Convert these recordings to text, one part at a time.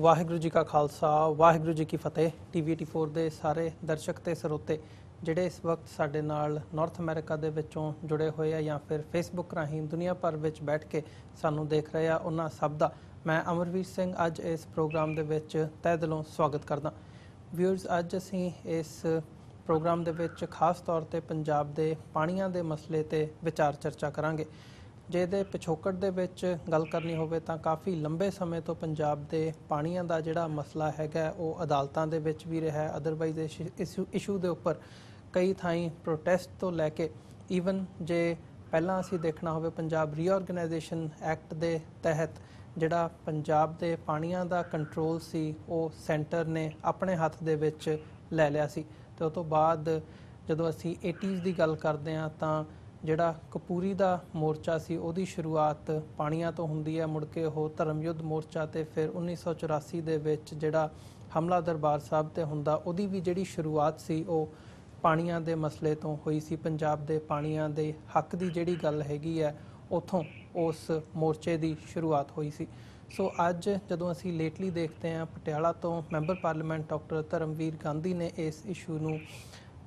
ਵਾਹਿਗੁਰੂ ਜੀ ਕਾ ਖਾਲਸਾ ਵਾਹਿਗੁਰੂ ਜੀ ਕੀ ਫਤਿਹ। TV84 ਦੇ ਸਾਰੇ ਦਰਸ਼ਕ ਤੇ ਸਰੋਤੇ ਜਿਹੜੇ ਇਸ ਵਕਤ ਸਾਡੇ ਨਾਲ ਨਾਰਥ ਅਮਰੀਕਾ ਦੇ ਵਿੱਚੋਂ ਜੁੜੇ ਹੋਏ ਆ ਜਾਂ ਫਿਰ ਫੇਸਬੁੱਕ ਰਾਹੀਂ ਦੁਨੀਆ ਭਰ ਵਿੱਚ ਬੈਠ ਕੇ ਸਾਨੂੰ ਦੇਖ ਰਹੇ ਆ, ਉਹਨਾਂ ਸਭ ਦਾ ਮੈਂ ਅਮਰਵੀਰ ਸਿੰਘ ਅੱਜ ਇਸ ਪ੍ਰੋਗਰਾਮ ਦੇ ਵਿੱਚ ਤਹਿ ਦਿਲੋਂ ਸਵਾਗਤ ਕਰਦਾ। ਵਿਊਅਰਸ, ਅੱਜ ਅਸੀਂ ਇਸ ਪ੍ਰੋਗਰਾਮ ਦੇ ਵਿੱਚ ਖਾਸ ਤੌਰ ਤੇ ਪੰਜਾਬ ਦੇ ਪਾਣੀਆਂ ਦੇ ਮਸਲੇ ਤੇ ਵਿਚਾਰ ਚਰਚਾ ਕਰਾਂਗੇ। ਜੇ ਇਹਦੇ ਪਿਛੋਕੜ ਦੇ ਵਿੱਚ ਗੱਲ ਕਰਨੀ ਹੋਵੇ ਤਾਂ ਕਾਫੀ ਲੰਬੇ ਸਮੇਂ ਤੋਂ ਪੰਜਾਬ ਦੇ ਪਾਣੀਆਂ ਦਾ ਜਿਹੜਾ ਮਸਲਾ ਹੈਗਾ ਉਹ ਅਦਾਲਤਾਂ ਦੇ ਵਿੱਚ ਵੀ ਰਿਹਾ ਹੈ। ਅਦਰਵਾਈਜ਼ ਇਸ ਇਸ਼ੂ ਦੇ ਉੱਪਰ ਕਈ ਥਾਈਂ ਪ੍ਰੋਟੈਸਟ ਤੋਂ ਲੈ ਕੇ ਈਵਨ ਜੇ ਪਹਿਲਾਂ ਅਸੀਂ ਦੇਖਣਾ ਹੋਵੇ ਪੰਜਾਬ ਰੀਆਰਗਨਾਈਜੇਸ਼ਨ ਐਕਟ ਦੇ ਤਹਿਤ ਜਿਹੜਾ ਪੰਜਾਬ ਦੇ ਪਾਣੀਆਂ ਦਾ ਕੰਟਰੋਲ ਸੀ ਉਹ ਸੈਂਟਰ ਨੇ ਆਪਣੇ ਹੱਥ ਦੇ ਵਿੱਚ ਲੈ ਲਿਆ ਸੀ। ਤੇ ਉਸ ਤੋਂ ਬਾਅਦ ਜਦੋਂ ਅਸੀਂ 80s ਦੀ ਗੱਲ ਕਰਦੇ ਹਾਂ ਤਾਂ ਜਿਹੜਾ ਕਪੂਰੀ ਦਾ ਮੋਰਚਾ ਸੀ ਉਹਦੀ ਸ਼ੁਰੂਆਤ ਪਾਣੀਆਂ ਤੋਂ ਹੁੰਦੀ ਹੈ, ਮੁੜ ਕੇ ਉਹ ਧਰਮਯੁੱਧ ਮੋਰਚਾ ਤੇ ਫਿਰ 1984 ਦੇ ਵਿੱਚ ਜਿਹੜਾ ਹਮਲਾ ਦਰਬਾਰ ਸਾਹਿਬ ਤੇ ਹੁੰਦਾ ਉਹਦੀ ਵੀ ਜਿਹੜੀ ਸ਼ੁਰੂਆਤ ਸੀ ਉਹ ਪਾਣੀਆਂ ਦੇ ਮਸਲੇ ਤੋਂ ਹੋਈ ਸੀ। ਪੰਜਾਬ ਦੇ ਪਾਣੀਆਂ ਦੇ ਹੱਕ ਦੀ ਜਿਹੜੀ ਗੱਲ ਹੈਗੀ ਹੈ ਉੱਥੋਂ ਉਸ ਮੋਰਚੇ ਦੀ ਸ਼ੁਰੂਆਤ ਹੋਈ ਸੀ। ਸੋ ਅੱਜ ਜਦੋਂ ਅਸੀਂ ਲੇਟਲੀ ਦੇਖਦੇ ਹਾਂ ਪਟਿਆਲਾ ਤੋਂ member parliament doctor Dharamvir Gandhi ਨੇ ਇਸ ਇਸ਼ੂ ਨੂੰ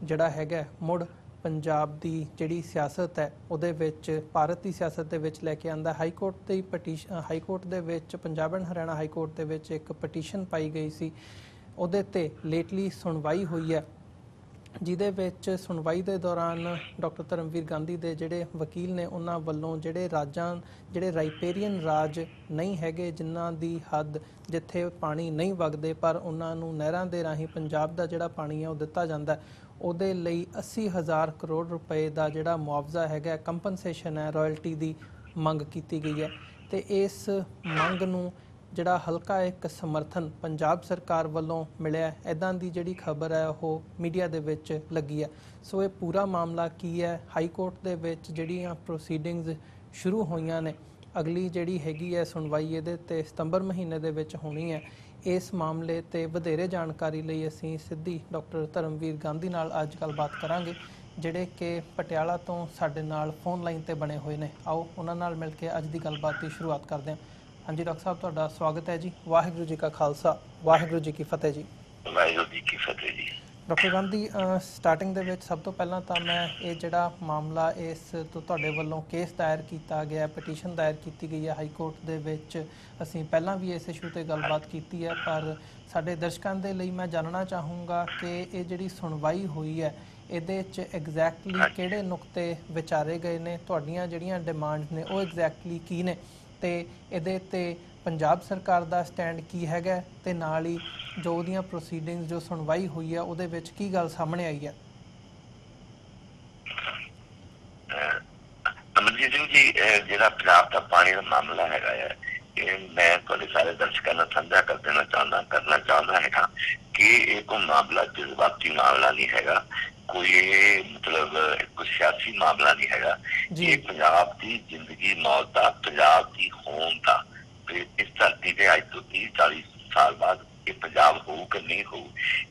ਜਿਹੜਾ ਹੈਗਾ ਮੁੜ ਪੰਜਾਬ ਦੀ ਜਿਹੜੀ ਸਿਆਸਤ ਹੈ ਉਹਦੇ ਵਿੱਚ ਭਾਰਤ ਦੀ ਸਿਆਸਤ ਦੇ ਵਿੱਚ ਲੈ ਕੇ ਆਂਦਾ। ਹਾਈ ਕੋਰਟ ਦੇ ਵਿੱਚ Punjab and Haryana high court ਦੇ ਵਿੱਚ ਇੱਕ ਪਟੀਸ਼ਨ ਪਾਈ ਗਈ ਸੀ, ਉਹਦੇ ਤੇ ਲੇਟਲੀ ਸੁਣਵਾਈ ਹੋਈ ਹੈ, ਜਿਹਦੇ ਵਿੱਚ ਸੁਣਵਾਈ ਦੇ ਦੌਰਾਨ ਡਾਕਟਰ ਧਰਮਵੀਰ ਗਾਂਧੀ ਦੇ ਜਿਹੜੇ ਵਕੀਲ ਨੇ ਉਹਨਾਂ ਵੱਲੋਂ ਜਿਹੜੇ ਰਾਈਪੇਰੀਅਨ ਰਾਜ ਨਹੀਂ ਹੈਗੇ ਜਿਨ੍ਹਾਂ ਦੀ ਹੱਦ ਜਿੱਥੇ ਪਾਣੀ ਨਹੀਂ ਵਗਦੇ ਪਰ ਉਹਨਾਂ ਨੂੰ ਨਹਿਰਾਂ ਦੇ ਰਾਹੀਂ ਪੰਜਾਬ ਦਾ ਜਿਹੜਾ ਪਾਣੀ ਹੈ ਉਹ ਦਿੱਤਾ ਜਾਂਦਾ, ਉਹਦੇ ਲਈ 80,000 ਕਰੋੜ ਰੁਪਏ ਦਾ ਜਿਹੜਾ ਮੁਆਵਜ਼ਾ ਹੈਗਾ ਕੰਪਨਸੇਸ਼ਨ ਹੈ ਰਾਇਲਟੀ ਦੀ ਮੰਗ ਕੀਤੀ ਗਈ ਹੈ। ਤੇ ਇਸ ਮੰਗ ਨੂੰ ਜਿਹੜਾ ਹਲਕਾ ਇੱਕ ਸਮਰਥਨ ਪੰਜਾਬ ਸਰਕਾਰ ਵੱਲੋਂ ਮਿਲਿਆ, ਇੱਦਾਂ ਦੀ ਜਿਹੜੀ ਖਬਰ ਹੈ ਉਹ ਮੀਡੀਆ ਦੇ ਵਿੱਚ ਲੱਗੀ ਹੈ। ਸੋ ਇਹ ਪੂਰਾ ਮਾਮਲਾ ਕੀ ਹੈ, ਹਾਈ ਕੋਰਟ ਦੇ ਵਿੱਚ ਜਿਹੜੀਆਂ ਪ੍ਰੋਸੀਡਿੰਗਸ ਸ਼ੁਰੂ ਹੋਈਆਂ ਨੇ, ਅਗਲੀ ਜਿਹੜੀ ਹੈਗੀ ਹੈ ਸੁਣਵਾਈ ਇਹਦੇ ਤੇ ਸਤੰਬਰ ਮਹੀਨੇ ਦੇ ਵਿੱਚ ਹੋਣੀ ਹੈ। ਇਸ ਮਾਮਲੇ ਤੇ ਵਧੇਰੇ ਜਾਣਕਾਰੀ ਲਈ ਅਸੀਂ ਸਿੱਧੀ ਡਾਕਟਰ ਧਰਮਵੀਰ ਗਾਂਧੀ ਨਾਲ ਅੱਜ ਗੱਲਬਾਤ ਕਰਾਂਗੇ, ਜਿਹੜੇ ਕਿ ਪਟਿਆਲਾ ਤੋਂ ਸਾਡੇ ਨਾਲ ਫੋਨ ਲਾਈਨ ਤੇ ਬਣੇ ਹੋਏ ਨੇ। ਆਓ ਉਹਨਾਂ ਨਾਲ ਮਿਲ ਕੇ ਅੱਜ ਦੀ ਗੱਲਬਾਤ ਦੀ ਸ਼ੁਰੂਆਤ ਕਰਦੇ ਹਾਂ। ਹਾਂਜੀ ਡਾਕਟਰ ਸਾਹਿਬ, ਤੁਹਾਡਾ ਸਵਾਗਤ ਹੈ ਜੀ। ਵਾਹਿਗੁਰੂ ਜੀ ਕਾ ਖਾਲਸਾ ਵਾਹਿਗੁਰੂ ਜੀ ਕੀ ਫਤਿਹ ਜੀ। ਵਾਹਿਗੁਰੂ ਜੀ ਕੀ ਫਤਿਹ ਜੀ। ਡਾਕਟਰ ਗਾਂਧੀ, ਸਟਾਰਟਿੰਗ ਦੇ ਵਿੱਚ ਸਭ ਤੋਂ ਪਹਿਲਾਂ ਤਾਂ ਮੈਂ ਇਹ ਜਿਹੜਾ ਮਾਮਲਾ ਇਸ ਤੋਂ ਤੁਹਾਡੇ ਵੱਲੋਂ ਕੇਸ ਦਾਇਰ ਕੀਤਾ ਗਿਆ, ਪਟੀਸ਼ਨ ਦਾਇਰ ਕੀਤੀ ਗਈ ਹੈ ਹਾਈ ਕੋਰਟ ਦੇ ਵਿੱਚ, ਅਸੀਂ ਪਹਿਲਾਂ ਵੀ ਇਸ ਇਸ਼ੂ 'ਤੇ ਗੱਲਬਾਤ ਕੀਤੀ ਹੈ, ਪਰ ਸਾਡੇ ਦਰਸ਼ਕਾਂ ਦੇ ਲਈ ਮੈਂ ਜਾਣਨਾ ਚਾਹੂੰਗਾ ਕਿ ਇਹ ਜਿਹੜੀ ਸੁਣਵਾਈ ਹੋਈ ਹੈ ਇਹਦੇ 'ਚ ਐਗਜ਼ੈਕਟਲੀ ਕਿਹੜੇ ਨੁਕਤੇ ਵਿਚਾਰੇ ਗਏ ਨੇ, ਤੁਹਾਡੀਆਂ ਜਿਹੜੀਆਂ ਡਿਮਾਂਡ ਨੇ ਉਹ ਐਗਜ਼ੈਕਟਲੀ ਕੀ ਨੇ, ਤੇ ਇਹਦੇ ਤੇ ਪੰਜਾਬ ਸਰਕਾਰ ਦਾ ਸਟੈਂਡ ਕੀ ਹੈਗਾ, ਤੇ ਨਾਲ ਹੀ ਜੋ ਉਹਦੀਆਂ ਪ੍ਰੋਸੀਡਿੰਗਸ ਜੋ ਸੁਣਵਾਈ ਹੋਈ ਹੈ ਉਹਦੇ ਵਿੱਚ ਕੀ ਗੱਲ ਸਾਹਮਣੇ ਆਈ ਹੈ। ਅਮਰਜੀਤ ਸਿੰਘ ਜੀ, ਜਿਹੜਾ ਪੰਜਾਬ ਦਾ ਪਾਣੀ ਦਾ ਮਾਮਲਾ ਹੈਗਾ ਹੈ, ਇਹ ਮੈਂ ਤੁਹਾਡੇ ਸਾਰੇ ਦਰਸ਼ਕਾਂ ਨਾਲ ਸਾਂਝਾ ਕਰਨਾ ਚਾਹੁੰਦਾ ਹੈਗਾ ਕਿ ਇਹ ਕੋਈ ਮਾਮਲਾ ਜਜ਼ਬਾਤੀ ਮਾਮਲਾ ਨਹੀਂ ਹੈਗਾ, ਕੋਈ ਇਹ ਮਤਲਬ ਕੋਈ ਸਿਆਸੀ ਮਾਮਲਾ ਨਹੀਂ ਹੈਗਾ। ਇਹ ਪੰਜਾਬ ਦੀ ਜ਼ਿੰਦਗੀ ਮੌਤ ਦਾ, ਪੰਜਾਬ ਦੀ ਹੋਂਦ ਦਾ, ਇਸ ਧਰਤੀ ਤੇ ਅੱਜ ਤੋਂ 30-40 ਸਾਲ ਬਾਅਦ ਇਹ ਪੰਜਾਬ ਹੋਊ ਕਿ ਨਹੀਂ ਹੋਊ,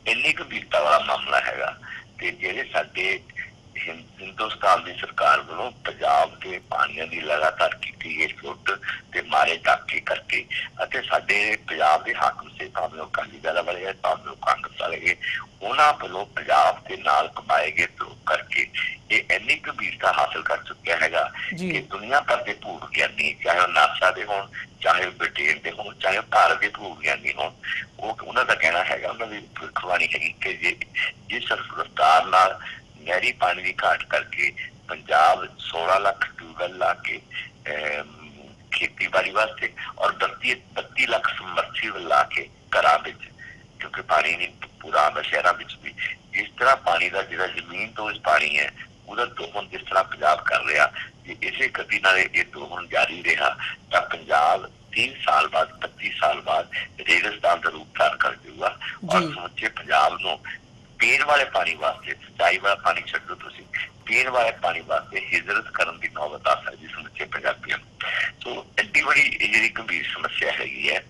ਇੰਨੀ ਗੰਭੀਰਤਾ ਵਾਲਾ ਮਾਮਲਾ ਹੈਗਾ। ਤੇ ਜਿਹੜੇ ਸਾਡੇ ਹਿੰਦੁਸਤਾਨ ਦੀ ਸਰਕਾਰ ਵੱਲੋਂ ਪੰਜਾਬ ਦੇ ਪਾਣੀਆਂ ਦੀ ਲਗਾਤਾਰ ਕੀਤੀ ਗਈ ਲੁੱਟ ਤੇ ਮਾਰੇ ਡਾਕੇ ਕਰਕੇ, ਅਤੇ ਸਾਡੇ ਪੰਜਾਬ ਦੇ ਹਾਕਮ ਸੇ ਭਾਵੇਂ ਉਹ ਅਕਾਲੀ ਦਲ ਵਾਲੇ ਹੈ ਭਾਵੇਂ ਉਹ ਕਾਂਗਰਸ ਵਾਲੇ, ਉਹਨਾਂ ਵੱਲੋਂ ਪੰਜਾਬ ਦੇ ਨਾਲ ਕਮਾਏ ਗਏ ਧਰੋਹ ਕਰਕੇ ਇਹ ਇੰਨੀ ਗੰਭੀਰਤਾ ਹਾਸਲ ਕਰ ਚੁੱਕਿਆ ਹੈਗਾ ਕਿ ਦੁਨੀਆ ਭਰ ਦੇ ਭੂ ਵਿਗਿਆਨੀ, ਚਾਹੇ ਉਹ ਨਾਸਾ ਦੇ ਹੋਣ, ਚਾਹੇ ਉਹ ਬ੍ਰਿਟੇਨ ਦੇ ਹੋਣ, ਚਾਹੇ ਉਹ ਭਾਰਤ ਦੇ ਭੂ ਵਿਗਿਆਨੀ ਹੋਣ, ਉਹਨਾਂ ਦਾ ਕਹਿਣਾ ਹੈਗਾ, ਉਹਨਾਂ ਦੀ ਭਵਿੱਖਬਾਣੀ ਹੈਗੀ ਕਿ ਜਿਸ ਰਫਤਾਰ ਨਾਲ ਨਹਿਰੀ ਪਾਣੀ ਦੀ ਘਾਟ ਕਰਕੇ ਪੰਜਾਬ 16 ਲੱਖ ਟਿਊਬਵੈੱਲ ਲਾ ਕੇ ਖੇਤੀਬਾੜੀ ਵਾਸਤੇ ਔਰ 32 ਲੱਖ ਸਮਰਸੀਬਲ ਲਾ ਕੇ ਘਰਾਂ ਵਿੱਚ, ਕਿਉਂਕਿ ਪਾਣੀ ਨਹੀਂ ਪੂਰਾ ਆਉਂਦਾ ਸ਼ਹਿਰਾਂ ਵਿੱਚ ਵੀ, ਇਸ ਤਰ੍ਹਾਂ ਪਾਣੀ ਦਾ ਜਿਹੜਾ ਜ਼ਮੀਨ ਤੋਂ ਪਾਣੀ ਹੈ ਉਹਦਾ ਦੋਹਨ ਜਿਸ ਤਰ੍ਹਾਂ ਪੰਜਾਬ ਕਰ ਰਿਹਾ, ਜੇ ਇਸੇ ਗਤੀ ਨਾਲ ਇਹ ਦੋਹਨ ਜਾਰੀ ਰਿਹਾ ਤਾਂ ਪੰਜਾਬ 30 ਸਾਲ ਬਾਅਦ 32 ਸਾਲ ਬਾਅਦ ਰੇਗਿਸਤਾਨ ਦਾ ਰੂਪ ਧਾਰਨ ਕਰ ਜਾਊਗਾ ਔਰ ਸਮੁੱਚੇ ਪੰਜਾਬ ਨੂੰ ਪੀਣ ਵਾਲੇ ਪਾਣੀ ਵਾਸਤੇ, ਸਿੰਚਾਈ ਵਾਲਾ ਪਾਣੀ ਛੱਡੋ, ਤੁਸੀਂ ਪੀਣ ਵਾਲੇ ਪਾਣੀ ਵਾਸਤੇ ਹਿਜਰਤ ਕਰਨ ਦੀ ਨੌਬਤ ਆ ਸਕਦੀ ਸਮੁੱਚੇ ਪੰਜਾਬੀਆਂ ਨੂੰ। ਸੋ ਐਡੀ ਬੜੀ ਇਹ ਜਿਹੜੀ ਗੰਭੀਰ ਸਮੱਸਿਆ ਹੈਗੀ ਹੈ,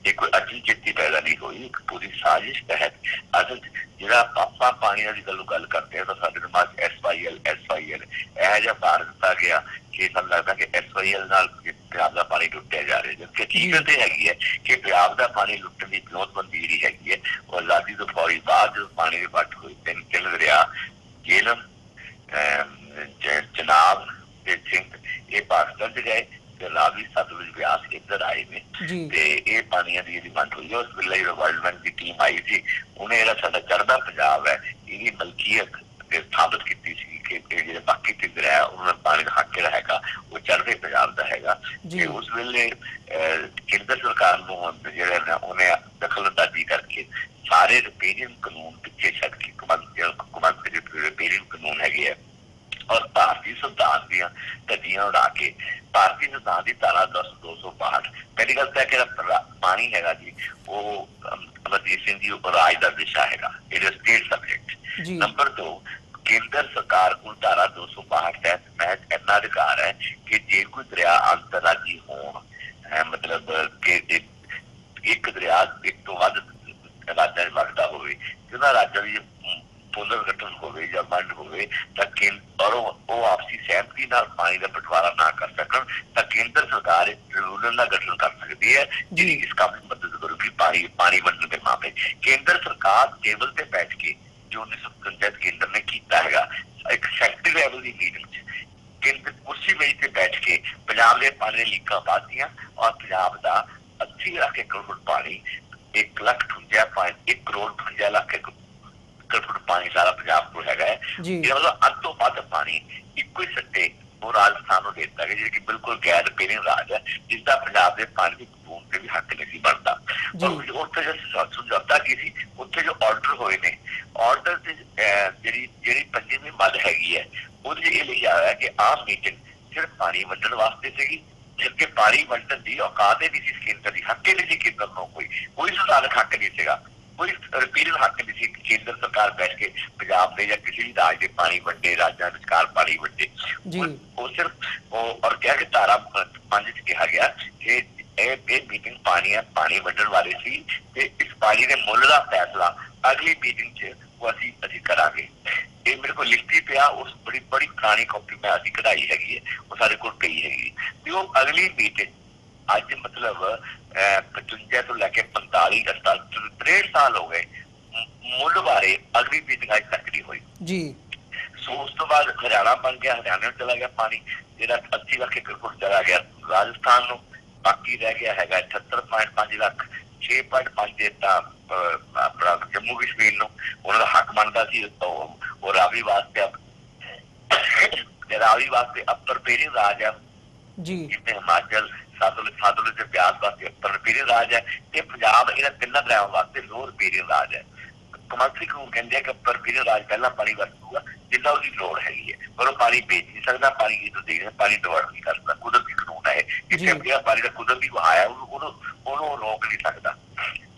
ये कोई अचनचेती पैदा नहीं हुई, एक पूरी साजिश तहत असल ਜਿਹੜਾ ਆਪਾਂ ਪਾਣੀ ਦੀ ਗੱਲ ਕਰਦੇ ਹਾਂ ਤਾਂ ਸਾਡੇ ਦਿਮਾਗ SYL ਇਹ ਜਿਹਾ ਭਾਰ ਦਿੱਤਾ ਗਿਆ ਕਿ ਸਾਨੂੰ ਲੱਗਦਾ ਕਿ SYL ਨਾਲ ਪੰਜਾਬ ਦਾ ਪਾਣੀ ਲੁੱਟਿਆ ਜਾ ਰਿਹਾ, ਜਦਕਿ ਹਕੀਕਤ ਇਹ ਹੈਗੀ ਹੈ ਕਿ ਪੰਜਾਬ ਦਾ ਪਾਣੀ ਲੁੱਟਣ ਦੀ ਵਿਉਂਤਬੰਦੀ ਜਿਹੜੀ ਹੈਗੀ ਹੈ ਉਹ ਆਜ਼ਾਦੀ ਤੋਂ ਫੌਰੀ ਬਾਅਦ ਜਦੋਂ ਪਾਣੀ ਦੀ ਵੱਟ ਹੋਈ ਤਿੰਨ ਦਰਿਆ ਜੇਹਲਮ, ਚਨਾਬ ਤੇ ਸਿੰਘ ਇਹ ਪਾਕਿਸਤਾਨ ਚ ਗਏ ਤੇ ਰਾਵੀ ਸਤਲੁਜ ਬਿਆਸ ਇੱਧਰ ਆਏ ਨੇ ਤੇ ਇਹ ਪਾਣੀਆਂ ਦੀ ਜਿਹੜੀ ਵੰਡ ਹੋਈ ਉਸ ਵੇਲੇ ਵਰਲਡ ਬੈਂਕ ਦੀ ਟੀਮ ਆਈ ਸੀ, ਉਹਨੇ ਜਿਹੜਾ ਸਾਡਾ ਚੜ੍ਹਦਾ ਪੰਜਾਬ ਹੈ ਇਹਦੀ ਮਲਕੀਅਤ ਸਥਾਪਿਤ ਕੀਤੀ ਸੀ ਕਿ ਜਿਹੜੇ ਬਾਕੀ ਤੇ ਦਰਿਆ ਉਹਨਾਂ ਦਾ ਪਾਣੀ ਦਾ ਹੱਕ ਜਿਹੜਾ ਹੈਗਾ ਉਹ ਚੜ੍ਹਦੇ ਪੰਜਾਬ ਦਾ ਹੈਗਾ। ਤੇ ਉਸ ਵੇਲੇ ਕੇਂਦਰ ਸਰਕਾਰ ਨੂੰ ਜਿਹੜਾ ਉਹਨੇ ਦਖਲ ਅੰਦਾਜ਼ੀ ਕਰਕੇ ਸਾਰੇ ਰਿਪੇਰੀਅਨ ਕਾਨੂੰਨ ਪਿੱਛੇ ਛੱਡ ਕੇ ਕੌਮਾਂਤਰੀ ਰਿਪੇਰੀਅਨ ਕਾਨੂੰਨ ਹੈਗੇ ਆ ਔਰ ਭਾਰਤੀ ਸੰਵਿਧਾਨ ਦੀਆਂ ਧੱਜੀਆਂ ਉਡਾ ਕੇ ਭਾਰਤੀ ਸੰਵਿਧਾਨ ਦੀ ਧਾਰਾ 262 ਪਹਿਲੀ ਗੱਲ ਤਾਂ ਜਿਹੜਾ ਪਾਣੀ ਹੈਗਾ ਜੀ ਉਹ ਅਮਰਜੀਤ ਸਿੰਘ ਜੀ ਰਾਜ ਦਾ ਵਿਸ਼ਾ ਹੈਗਾ, it is state subject. Number 2 ਕੇਂਦਰ ਸਰਕਾਰ ਕੋਲ ਧਾਰਾ 262 ਤਹਿਤ ਮਹਿਜ ਇੰਨਾ ਅਧਿਕਾਰ ਹੈ ਕਿ ਜੇ ਕੋਈ ਦਰਿਆ ਅੰਤਰਰਾਜੀ ਹੋਣ ਮਤਲਬ ਕਿ ਇੱਕ ਦਰਿਆ ਇੱਕ ਤੋਂ ਵੱਧ ਰਾਜਾਂ 'ਚ ਵਗਦਾ ਹੋਵੇ ਜਿਹਨਾਂ ਰਾਜਾਂ ਦੀ ਪੁਨਰ ਗਠਨ ਹੋਵੇ ਜਾਂ ਵੰਡ ਹੋਵੇ ਤਾਂ ਔਰ ਉਹ ਆਪਸੀ ਸਹਿਮਤੀ ਨਾਲ ਪਾਣੀ ਦਾ ਬਟਵਾਰਾ ਨਾ ਕਰ ਸਕਣ ਤਾਂ ਕੇਂਦਰ ਸਰਕਾਰ ਟ੍ਰਿਬਿਊਨਲ ਦਾ ਗਠਨ ਕਰ ਸਕਦੀ ਹੈ ਜਿਹੜੀ ਇਸ ਕੰਮ ਦੀ ਮਦਦ ਕਰੂਗੀ ਪਾਣੀ ਵੰਡਣ ਦੇ ਮਾਮਲੇ। ਕੇਂਦਰ ਸਰਕਾਰ ਟੇਬਲ ਤੇ ਬੈਠ ਕੇ ਜੋ 1957 ਕੇਂਦਰ ਨੇ ਕੀਤਾ ਹੈਗਾ ਇੱਕ ਸੈਕਟਰੀ ਲੈਵਲ ਦੀ ਮੀਟਿੰਗ 'ਚ ਕੇਂਦਰ ਕੁਰਸੀ ਮੇਜ਼ ਤੇ ਬੈਠ ਕੇ ਪੰਜਾਬ ਦੇ ਪਾਣੀ ਦੀਆਂ ਲੀਕਾਂ ਵੱਧਦੀਆਂ ਔਰ ਪੰਜਾਬ ਦਾ 80 ਲੱਖ ਏਕੜ ਫੁੱਟ ਪਾਣੀ 1,58.1 ਕਰੋੜ 58 ਲੱਖ ਏਕੜ ਫੁੱਟ ਪਾਣੀ ਸਾਰਾ ਪੰਜਾਬ ਕੋਲ ਹੈਗਾ ਹੈ। ਇਹਦਾ ਮਤਲਬ ਅੱਧ ਤੋਂ ਵੱਧ ਪਾਣੀ ਇੱਕੋ ਹੀ ਸੱਟੇ ਉਹ ਰਾਜਸਥਾਨ ਨੂੰ ਦੇ ਦਿੱਤਾ ਗਿਆ ਜਿਹੜੀ ਕਿ ਬਿਲਕੁਲ ਗੈਰ ਰਿਪੇਰਿੰਗ ਰਾਜ ਹੈ ਜਿਸਦਾ ਪੰਜਾਬ ਦੇ ਪਾਣੀ ਦੀ ਬੂੰਦ ਤੇ ਵੀ ਹੱਕ ਨਹੀਂ ਸੀ ਬਣਦਾ। ਉੱਥੇ ਜੋ ਸਮਝੌਤਾ ਕੀ ਸੀ ਉੱਥੇ ਜੋ ਆਰਡਰ ਹੋਏ ਨੇ ਆਰਡਰ ਤੇ ਜਿਹੜੀ 5ਵੀਂ ਮੱਦ ਹੈਗੀ ਹੈ ਉਹਦੇ ਇਹ ਲਿਖਿਆ ਹੋਇਆ ਕਿ ਆਹ ਮੀਟਿੰਗ ਸਿਰਫ ਪਾਣੀ ਵੰਡਣ ਵਾਸਤੇ ਸੀਗੀ ਜਦਕਿ ਪਾਣੀ ਵੰਡਣ ਦੀ ਔਕਾਤ ਹੀ ਨਹੀਂ ਸੀ ਕੇਂਦਰ ਦੀ, ਹੱਕ ਹੀ ਨਹੀਂ ਸੀ ਕੇਂਦਰ ਨੂੰ ਕੋਈ ਸੰਵਿਧਾਨਕ ਹੱਕ ਨਹੀਂ ਸੀਗਾ, ਕੋਈ ਰਿਪੇਰਿੰਗ ਹੱਕ ਨਹੀਂ ਸੀ। ਕੇਂਦਰ ਸਰਕਾਰ ਬੈਠ ਕੇ ਪੰਜਾਬ ਦੇ ਜਾਂ ਕਿਸੇ ਵੀ ਰਾਜ ਦੇ ਪਾਣੀ ਵੰਡੇ, ਰਾਜਾਂ ਵਿਚਕਾਰ ਪਾਣੀ ਵੰਡੇ ਉਹ ਸਿਰਫ ਔਰ ਕਿਹਾ ਕਿ ਧਾਰਾ 5 ਚ ਕਿਹਾ ਗਿਆ ਕਿ ਇਹ ਮੀਟਿੰਗ ਪਾਣੀ ਵੰਡਣ ਵਾਲੇ ਸੀ ਤੇ ਇਸ ਪਾਣੀ ਦੇ ਮੁੱਲ ਦਾ ਫੈਸਲਾ ਅਗਲੀ ਮੀਟਿੰਗ ਚ ਉਹ ਅਸੀਂ ਕਰਾਂਗੇ। ਇਹ ਮੇਰੇ ਕੋਲ ਲਿਖਤੀ ਪਿਆ ਉਸ ਬੜੀ ਪੁਰਾਣੀ ਕਾਪੀ ਮੈਂ ਅਸੀਂ ਕਢਾਈ ਹੈਗੀ ਹੈ ਉਹ ਸਾਡੇ ਕੋਲ ਪਈ ਹੈਗੀ ਤੇ ਉਹ ਅਗਲੀ ਮੀਟਿੰਗ ਅੱਜ ਮਤਲਬ 55 ਤੋਂ ਲੈ ਕੇ 45 63 ਸਾਲ ਹੋ ਗਏ ਮੁੱਢ ਬਾਰੇ ਅਗਲੀ ਮੀਟਿੰਗ ਅੱਜ ਤੱਕ ਨਹੀਂ ਹੋਈ ਜੀ। ਸੋ ਉਸ ਤੋਂ ਬਾਅਦ ਹਰਿਆਣਾ ਬਣ ਗਿਆ, ਹਰਿਆਣਾ ਨੂੰ ਚਲਾ ਗਿਆ ਪਾਣੀ ਜਿਹੜਾ 80 ਲੱਖ ਏਕੜ ਫੁੱਟ ਚਲਾ ਗਿਆ ਰਾਜਸਥਾਨ ਨੂੰ, ਬਾਕੀ ਰਹਿ ਗਿਆ ਹੈਗਾ 78.5 ਲੱਖ 6.5 ਦਿੱਤਾ ਆਪਣਾ ਜੰਮੂ ਕਸ਼ਮੀਰ ਨੂੰ ਉਹਨਾਂ ਦਾ ਹੱਕ ਬਣਦਾ ਸੀ ਉਹ ਰਾਵੀ ਵਾਸਤੇ ਅਪਰ ਰਿਪੇਰਿੰਗ ਰਾਜ ਹੈ ਜੀ ਜਿਵੇਂ ਹਿਮਾਚਲ ਸਤਲੁਜ ਤੇ ਬਿਆਸ ਵਾਸਤੇ ਅਪਰ ਰਿਪੇਰਿੰਗ ਰਾਜ ਹੈ ਤੇ ਪੰਜਾਬ ਇਹਨਾਂ ਤਿੰਨਾਂ ਦਰਿਆਵਾਂ ਵਾਸਤੇ ਲੋਅਰ ਰਿਪੇਰਿੰਗ ਰਾਜ ਹੈ। ਕੌਮਾਂਤਰੀ ਕਾਨੂੰਨ ਕਹਿੰਦੇ ਆ ਕਿ ਅਪਰ ਰਿਪੇਰਿੰਗ ਰਾਜ ਪਹਿਲਾਂ ਪਾਣੀ ਵਰਤੂਗਾ ਜਿੰਨਾ ਉਹਦੀ ਲੋੜ ਹੈਗੀ ਹੈ ਪਰ ਉਹ ਪਾਣੀ ਵੇਚ ਨਹੀਂ ਸਕਦਾ, ਪਾਣੀ ਕਿਤੋਂ ਦੇ ਪਾਣੀ ਡਿਵਰਟ ਨਹੀਂ ਕਰ ਸਕਦਾ, ਕੁਦਰਤੀ ਕਾਨੂੰਨ ਹੈ ਜਿੱਥੇ ਪਾਣੀ ਦਾ ਕੁਦਰਤੀ ਵਹਾਅ ਉਹਨੂੰ ਰੋਕ ਨਹੀਂ ਸਕਦਾ,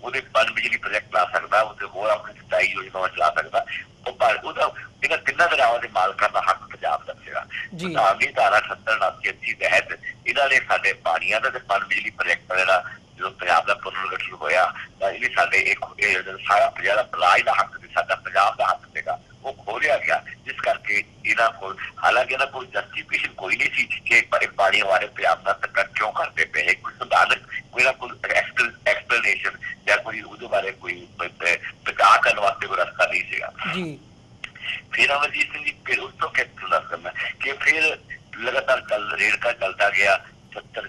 ਉਹਦੇ ਪਨ ਬਿਜਲੀ ਪ੍ਰੋਜੈਕਟ ਲਾ ਸਕਦਾ, ਉਹਦੇ ਹੋਰ ਆਪਣੀ ਸਿੰਚਾਈ ਯੋਜਨਾਵਾਂ ਚਲਾ ਸਕਦਾ ਉਹਦਾ ਇਹਨਾਂ ਤਿੰਨਾਂ ਦਰਿਆਵਾਂ ਦੇ ਮਾਲਕਾਂ ਦਾ ਹੱਕ ਪੰਜਾਬ ਦਾ ਸੀਗਾ। ਸੰਵਿਧਾਨ ਧਾਰਾ 78 ਤਹਿਤ ਇਹਨਾਂ ਨੇ ਸਾਡੇ ਪਾਣੀਆਂ ਦਾ ਤੇ ਪਨ ਬਿਜਲੀ ਪ੍ਰੋਜੈਕਟ ਜਿਹੜਾ ਜਦੋਂ ਪੰਜਾਬ ਦਾ ਪੁਨਰ ਗਠਨ ਹੋਇਆ ਤਾਂ ਇਹ ਸਾਡੇ ਸਾਰਾ ਪੰਜਾਬ ਰਾਜ ਦਾ ਹੱਕ ਸੀ, ਸਾਡਾ ਪੰਜਾਬ ਦਾ ਹੱਕ ਸੀਗਾ ਉਹ ਖੋਲਿਆ ਗਿਆ ਜਿਸ ਕਰਕੇ ਇਹਨਾਂ ਕੋਲ ਹਾਲਾਂਕਿ ਇਹਨਾਂ ਕੋਲ ਜਸਟੀਫਿਕੇਸ਼ਨ ਕੋਈ ਨਹੀਂ ਸੀ ਕਿ ਪਾਣੀ ਵਾਲੇ ਪੰਜਾਬ ਦਾ ਧੱਕਾ ਕਿਉਂ ਕਰਦੇ ਪਏ, ਕੋਈ ਸੰਵਿਧਾਨਕ ਕੋਈ ਨਾ ਕੋਈ ਐਕਸਪਲੇਨੇਸ਼ਨ ਜਾਂ ਕੋਈ ਉਹਦੇ ਬਾਰੇ ਕੋਈ ਬਚਾਅ ਕਰਨ ਵਾਸਤੇ ਕੋਈ ਰਸਤਾ ਨਹੀਂ ਸੀਗਾ। ਫਿਰ ਅਮਰਜੀਤ ਸਿੰਘ ਜੀ ਫਿਰ ਉਸ ਤੋਂ ਕਿਹੜਾ ਕਰਨਾ ਕਿ ਫਿਰ ਲਗਾਤਾਰ ਰੇੜਕਾ ਚੱਲਦਾ ਗਿਆ 70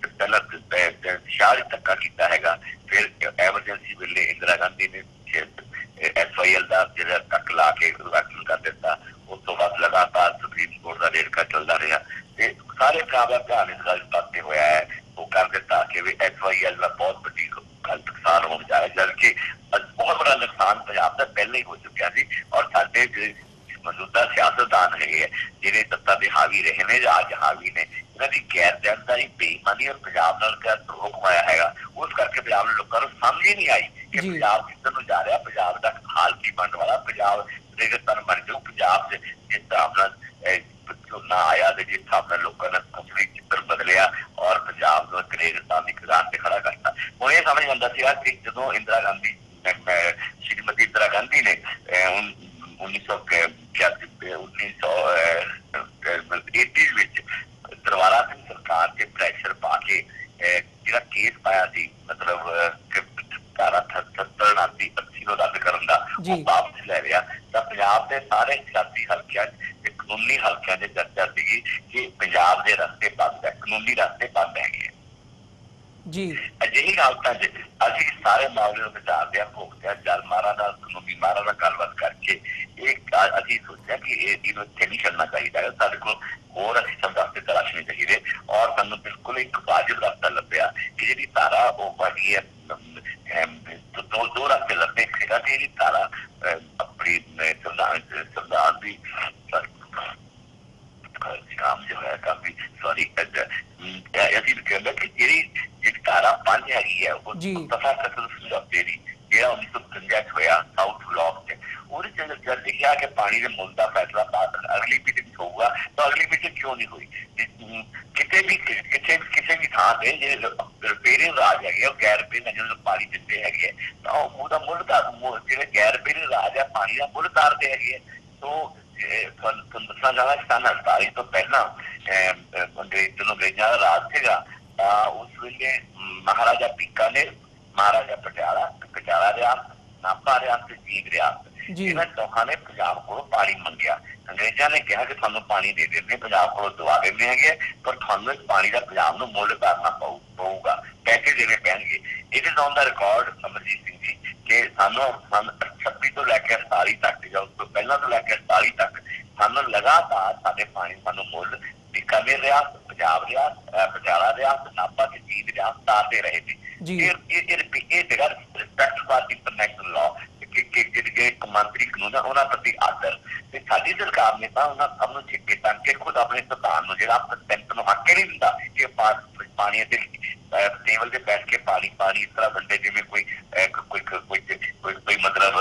ਪਹਿਲਾਂ ਸ਼ਾਹ ਧੱਕਾ ਕੀਤਾ ਹੈਗਾ ਫਿਰ ਐਮਰਜੈਂਸੀ ਵੇਲੇ ਇੰਦਰਾ ਗਾਂਧੀ ਨੇ SYL ਦਾ ਜਿਹੜਾ ਤੱਕ ਲਾ ਕੇ ਐਕਸ਼ਨ ਕਰ ਦਿੱਤਾ ਉਸ ਤੋਂ ਬਾਅਦ ਲਗਾਤਾਰ ਸੁਪਰੀਮ ਕੋਰਟ ਦਾ ਰੇੜਕਾ ਚੱਲਦਾ ਰਿਹਾ ਤੇ ਸਾਰੇ ਪੰਜਾਬ ਦਾ ਧਿਆਨ ਇਸ ਗੱਲ ਪਾਸੇ ਹੋਇਆ ਹੈ ਉਹ ਕਰ ਦਿੱਤਾ ਕਿ ਵੀ SYL ਦਾ ਬਹੁਤ ਵੱਡੀ ਨੁਕਸਾਨ ਹੋਣ ਜਾ ਰਿਹਾ ਜਦਕਿ ਬਹੁਤ ਬੜਾ ਨੁਕਸਾਨ ਪੰਜਾਬ ਦਾ ਪਹਿਲਾਂ ਹੀ ਹੋ ਚੁੱਕਿਆ ਸੀ ਔਰ ਸਾਡੇ ਜਿਹੜੇ ਮੌਜੂਦਾ ਸਿਆਸਤਦਾਨ ਹੈਗੇ ਆ ਜਿਹੜੇ ਤੱਤਾਂ ਦੇ ਹਾਵੀ ਰਹੇ ਨੇ ਜਾਂ ਅੱਜ ਹਾਵੀ ਨੇ ਇਹਨਾਂ ਦੀ ਗੈਰ ਜਾਣਕਾਰੀ ਬੇਈਮਾਨੀ ਔਰ ਪੰਜਾਬ ਨਾਲ ਰੋਕ ਪਾਇਆ ਹੈਗਾ ਉਸ ਕਰਕੇ ਪੰਜਾਬ ਦੇ ਲੋਕਾਂ ਨੂੰ ਸਮਝ ਹੀ ਨਹੀਂ ਆਈ ਕਿ ਪੰਜਾਬ ਕਿੱਧਰ ਨੂੰ ਜਾ ਰਿਹਾ, ਪੰਜਾਬ ਦਾ ਹਾਲ ਕੀ ਬਣਨ ਵਾਲਾ, ਪੰਜਾਬ ਰੇਗਿਸਤਾਨ ਬਣ ਜਾਊ, ਪੰਜਾਬ ਦੇ ਜਿਸ ਹਿਸਾਬ ਨਾਲ ਝੋਨਾ ਆਇਆ ਤੇ ਜਿਸ ਹਿਸਾਬ ਨਾਲ ਲੋਕਾਂ ਨੇ ਫਸਲੀ ਚਿੱਤਰ ਬਦਲਿਆ और पंजाब को अंग्रेज़ की कगार ते खड़ा करता। हुण ये समझ आउंदा सीगा कि जदों इंदिरा गांधी श्रीमती इंदिरा गांधी ने 1980 ਵਿੱਚ दरबारा सिंह सरकार के प्रैशर पा के ਜਿਹੜਾ केस पाया सी मतलब धारा 77 80 ਨੂੰ ਰੱਦ ਕਰਨ ਦਾ ਉਹ ਵਾਪਸ ਲੈ ਲਿਆ ਤਾਂ ਪੰਜਾਬ ਦੇ ਸਾਰੇ ਸਿਆਸੀ ਹਲਕਿਆਂ ਤੇ ਕਾਨੂੰਨੀ ਹਲਕਿਆਂ ਦੇ ਚਰਚਾ ਸੀਗੀ ਕਿ ਪੰਜਾਬ ਦੇ ਰਸਤੇ ਬੰਦ ਹੈ, ਕਾਨੂੰਨੀ ਰਸਤੇ ਬੰਦ ਹੈਗੇ ਜੀ। ਅਜਿਹੀ ਹਾਲਤਾਂ 'ਚ ਅਸੀਂ ਸਾਰੇ ਮਾਮਲੇ ਨੂੰ ਵਿਚਾਰਦੇ ਹਾਂ, ਭੁਗਤਿਆ ਜਲ ਮਾਰਾ ਨਾਲ ਕਾਨੂੰਨੀ ਮਾਰਾ ਨਾਲ ਗੱਲਬਾਤ ਕਰਕੇ ਇਹ ਅਸੀਂ ਸੋਚਿਆ ਕਿ ਇਹਨੂੰ ਇੱਥੇ ਨਹੀਂ ਕਰਨਾ ਚਾਹੀਦਾ ਹੈ। ਸਾਡੇ ਕੋਲ ਹੋਰ ਅਸੀਂ ਸਭ ਰਸਤੇ ਤਲਾਸ਼ਣੇ ਚਾਹੀਦੇ ਔਰ ਸਾਨੂੰ ਬਿਲਕੁਲ ਇੱਕ ਵਾਜਿਬ ਰਸਤਾ ਲੱਭਿਆ ਕਿ ਜਿਹੜੀ ਧਾਰਾ ਉਹ ਬਣੀ ਹੈ ਦੋ ਰਸਤੇ ਲੱਭੇ ਸੀਗਾ ਕਿ ਇਹਦੀ ਧਾਰਾ ਆਪਣੀ ਸੰਵਿਧਾਨ ਦੀ काम जो है काफी सॉरी ਅਸੀਂ ਕਹਿੰਦਾ ਕਿ ਜਿਹੜੀ ਧਾਰਾ 5 ਹੈਗੀ ਹੈ ਉਹ ਦਫਾ ਸਮਝੌਤੇ ਦੀ ਜਿਹੜਾ 1953 ਹੋਇਆ ਸਾਊਥ ਬਲਾਕ ਤੇ ਉਹਦੇ ਚ ਜਦ ਲਿਖਿਆ ਕਿ ਪਾਣੀ ਦੇ ਮੁੱਲ ਦਾ ਫੈਸਲਾ ਅਗਲੀ ਪੀੜ੍ਹੀ ਵਿੱਚ ਹੋਊਗਾ ਤਾਂ ਅਗਲੀ ਪੀੜ੍ਹੀ ਕਿਉਂ ਨਹੀਂ ਹੋਈ। ਕਿਸੇ ਵੀ ਥਾਂ ਤੇ ਜਿਹੜੇ ਰਿਪੇਅਰਿੰਗ ਰਾਜ ਹੈਗੇ ਉਹ ਗੈਰ ਰਿਪੇਅਰਿੰਗ ਨੂੰ ਪਾਣੀ ਦਿੰਦੇ ਹੈਗੇ ਤਾਂ ਉਹਦਾ ਮੁੱਲ ਜਿਹੜੇ ਗੈਰ ਰਿਪੇਅਰਿੰਗ ਰਾਜ ਹੈ ਪਾਣੀ ਦਾ ਮੁੱਲ ਤਾਰਦੇ ਹੈਗੇ। ਤੋਂ ਤੁਹਾਨੂੰ ਦੱਸਣਾ ਚਾਹੁੰਦਾ ਕਿ 1948 ਤੋਂ ਪਹਿਲਾਂ ਜਦੋਂ ਅੰਗਰੇਜ਼ਾਂ ਦਾ ਰਾਜ ਸੀਗਾ ਤਾਂ ਉਸ ਵੇਲੇ ਮਹਾਰਾਜਾ ਬੀਕਾਨੇਰ, ਮਹਾਰਾਜਾ ਪਟਿਆਲਾ ਰਿਆਸਤ, ਨਾਭਾ ਰਿਆਸਤ ਤੇ ਜੀਂਦ ਰਿਆਸਤ ਇਹਨਾਂ ਚੌਹਾਂ ਨੇ ਪੰਜਾਬ ਕੋਲੋਂ ਪਾਣੀ ਮੰਗਿਆ। ਅੰਗਰੇਜ਼ਾਂ ਨੇ ਕਿਹਾ ਕਿ ਤੁਹਾਨੂੰ ਪਾਣੀ ਦੇ ਦਿੰਦੇ, ਪੰਜਾਬ ਕੋਲੋਂ ਦਵਾ ਦਿੰਦੇ ਹੈਗੇ ਪਰ ਤੁਹਾਨੂੰ ਇਸ ਪਾਣੀ ਦਾ ਪੰਜਾਬ ਨੂੰ ਮੁੱਲ ਕਰਨਾ ਪਊਗਾ, ਪੈਸੇ ਦੇਣੇ ਪੈਣਗੇ। It is on the record Amarjit Singh ji ਕਿ ਸਾਨੂੰ 26 ਤੋਂ ਲੈ ਕੇ 48 ਤੱਕ ਜਾਂ ਉਸ ਤੋਂ ਪਹਿਲਾਂ ਤੋਂ ਲੈ ਕੇ 48 ਤੱਕ ਸਾਨੂੰ ਲਗਾਤਾਰ ਸਾਡੇ ਪਾਣੀ ਸਾਨੂੰ ਮੁੱਲ ਬੀਕਾਨੇਰ ਰਿਆਸਤ, ਪੰਜਾਬ ਰਿਆਸਤ, ਪਟਿਆਲਾ ਰਿਆਸਤ, ਨਾਭਾ ਤੇ ਜੀਂਦ ਰਿਆਸਤ ਤਾਰਦੇ ਰਹੇ ਨੇ। ਇਹ ਜਗ੍ਹਾ ਰਿਸਪੈਕਟ ਫਾਰ ਇੰਟਰਨੈਸ਼ਨਲ ਲਾਅ ਕਿ ਜਿਹੜੇ ਕੌਮਾਂਤਰੀ ਕਾਨੂੰਨ ਆ ਉਹਨਾਂ ਪ੍ਰਤੀ ਆਦਰ ਤੇ ਸਾਡੀ ਸਰਕਾਰ ਨੇ ਤਾਂ ਉਹਨਾਂ ਸਭ ਨੂੰ ਛਿੱਕੇ ਤੰਗ ਕੇ ਖੁਦ ਆਪਣੇ ਸੰਵਿਧਾਨ ਨੂੰ ਜਿਹੜਾ ਸੈਂਟ ਨੂੰ ਹੱਕ ਨਹੀਂ ਦਿੰਦਾ ਕਿ ਪਾਣੀ ਦੇ ਟੇਬਲ ਤੇ ਬੈਠ ਕੇ ਪਾਣੀ ਇਸ ਤਰ੍ਹਾਂ ਵੰਡੇ ਜਿਵੇਂ ਕੋਈ ਮਤਲਬ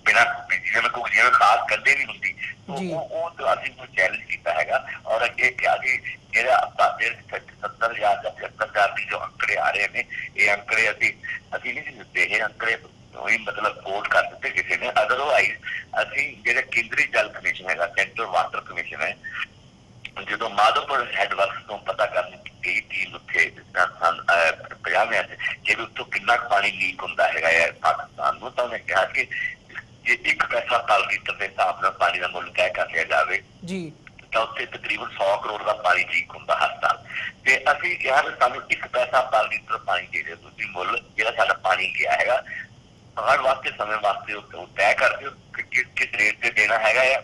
ਬਿਨਾਂ ਜਿਵੇਂ ਖਾਸ ਕਰਦੇ ਨਹੀਂ ਹੁੰਦੀ। ਉਹ ਅਸੀਂ ਕੋਈ ਚੈਲੰਜ ਕੀਤਾ ਹੈਗਾ ਔਰ ਅੱਗੇ ਕਿਹਾ ਕਿ ਜਿਹੜਾ 70,000 ਜਾਂ 75,000 ਦੀ ਜੋ ਅੰਕੜੇ ਆ ਰਹੇ ਨੇ ਇਹ ਅੰਕੜੇ ਅਸੀਂ ਨਹੀਂ ਦਿੱਤੇ, ਇਹ ਅੰਕੜੇ ਉਹੀ ਮਤਲਬ ਕੋਟ ਕਰ ਦਿੱਤੇ ਕਿਸੇ ਨੇ। ਅਦਰਵਾਈਜ਼ ਅਸੀਂ ਜਿਹੜਾ ਕੇਂਦਰੀ ਜਲ ਕਮਿਸ਼ਨ ਹੈਗਾ, ਸੈਂਟਰਲ ਵਾਟਰ ਕਮਿਸ਼ਨ ਹੈ, ਜਦੋਂ ਮਾਧੋਪੁਰ ਹੈਡਵਰਕਸ ਤੋਂ ਪਤਾ ਕਰਨ ਗਈ ਟੀਮ ਉੱਥੇ 50 ਕਿ ਉੱਥੋਂ ਕਿੰਨਾ ਪਾਣੀ ਲੀਕ ਹੁੰਦਾ ਹੈਗਾ ਹੈ ਪਾਕਿਸਤਾਨ ਨੂੰ ਤਾਂ ਉਹਨੇ ਕਿਹਾ ਕਿ ਜੇ 1 ਪੈਸਾ ਪਰ ਲੀਟਰ ਦੇ ਹਿਸਾਬ ਨਾਲ ਪਾਣੀ ਦਾ ਮੁੱਲ ਤੈਅ ਕਰ ਲਿਆ ਜਾਵੇ ਤਾਂ ਉੱਥੇ ਤਕਰੀਬਨ 100 ਕਰੋੜ ਦਾ ਪਾਣੀ ਲੀਕ ਹੁੰਦਾ ਹਰ ਸਾਲ। ਤੇ ਅਸੀਂ ਕਿਹਾ ਕਿ ਸਾਨੂੰ 1 ਪੈਸਾ ਪਰ ਲੀਟਰ ਪਾਣੀ ਦੇ ਦਿਓ ਤੁਸੀਂ ਮੁੱਲ ਜਿਹੜਾ ਸਾਡਾ ਪਾਣੀ ਗਿਆ ਹੈਗਾ ਆਉਣ ਵਾਸਤੇ ਸਮੇਂ ਵਾਸਤੇ ਉਹ ਤੈਅ ਕਰ ਦਿਓ ਕਿ ਕਿਸ ਰੇਟ ਤੇ ਦੇਣਾ ਹੈਗਾ ਆ।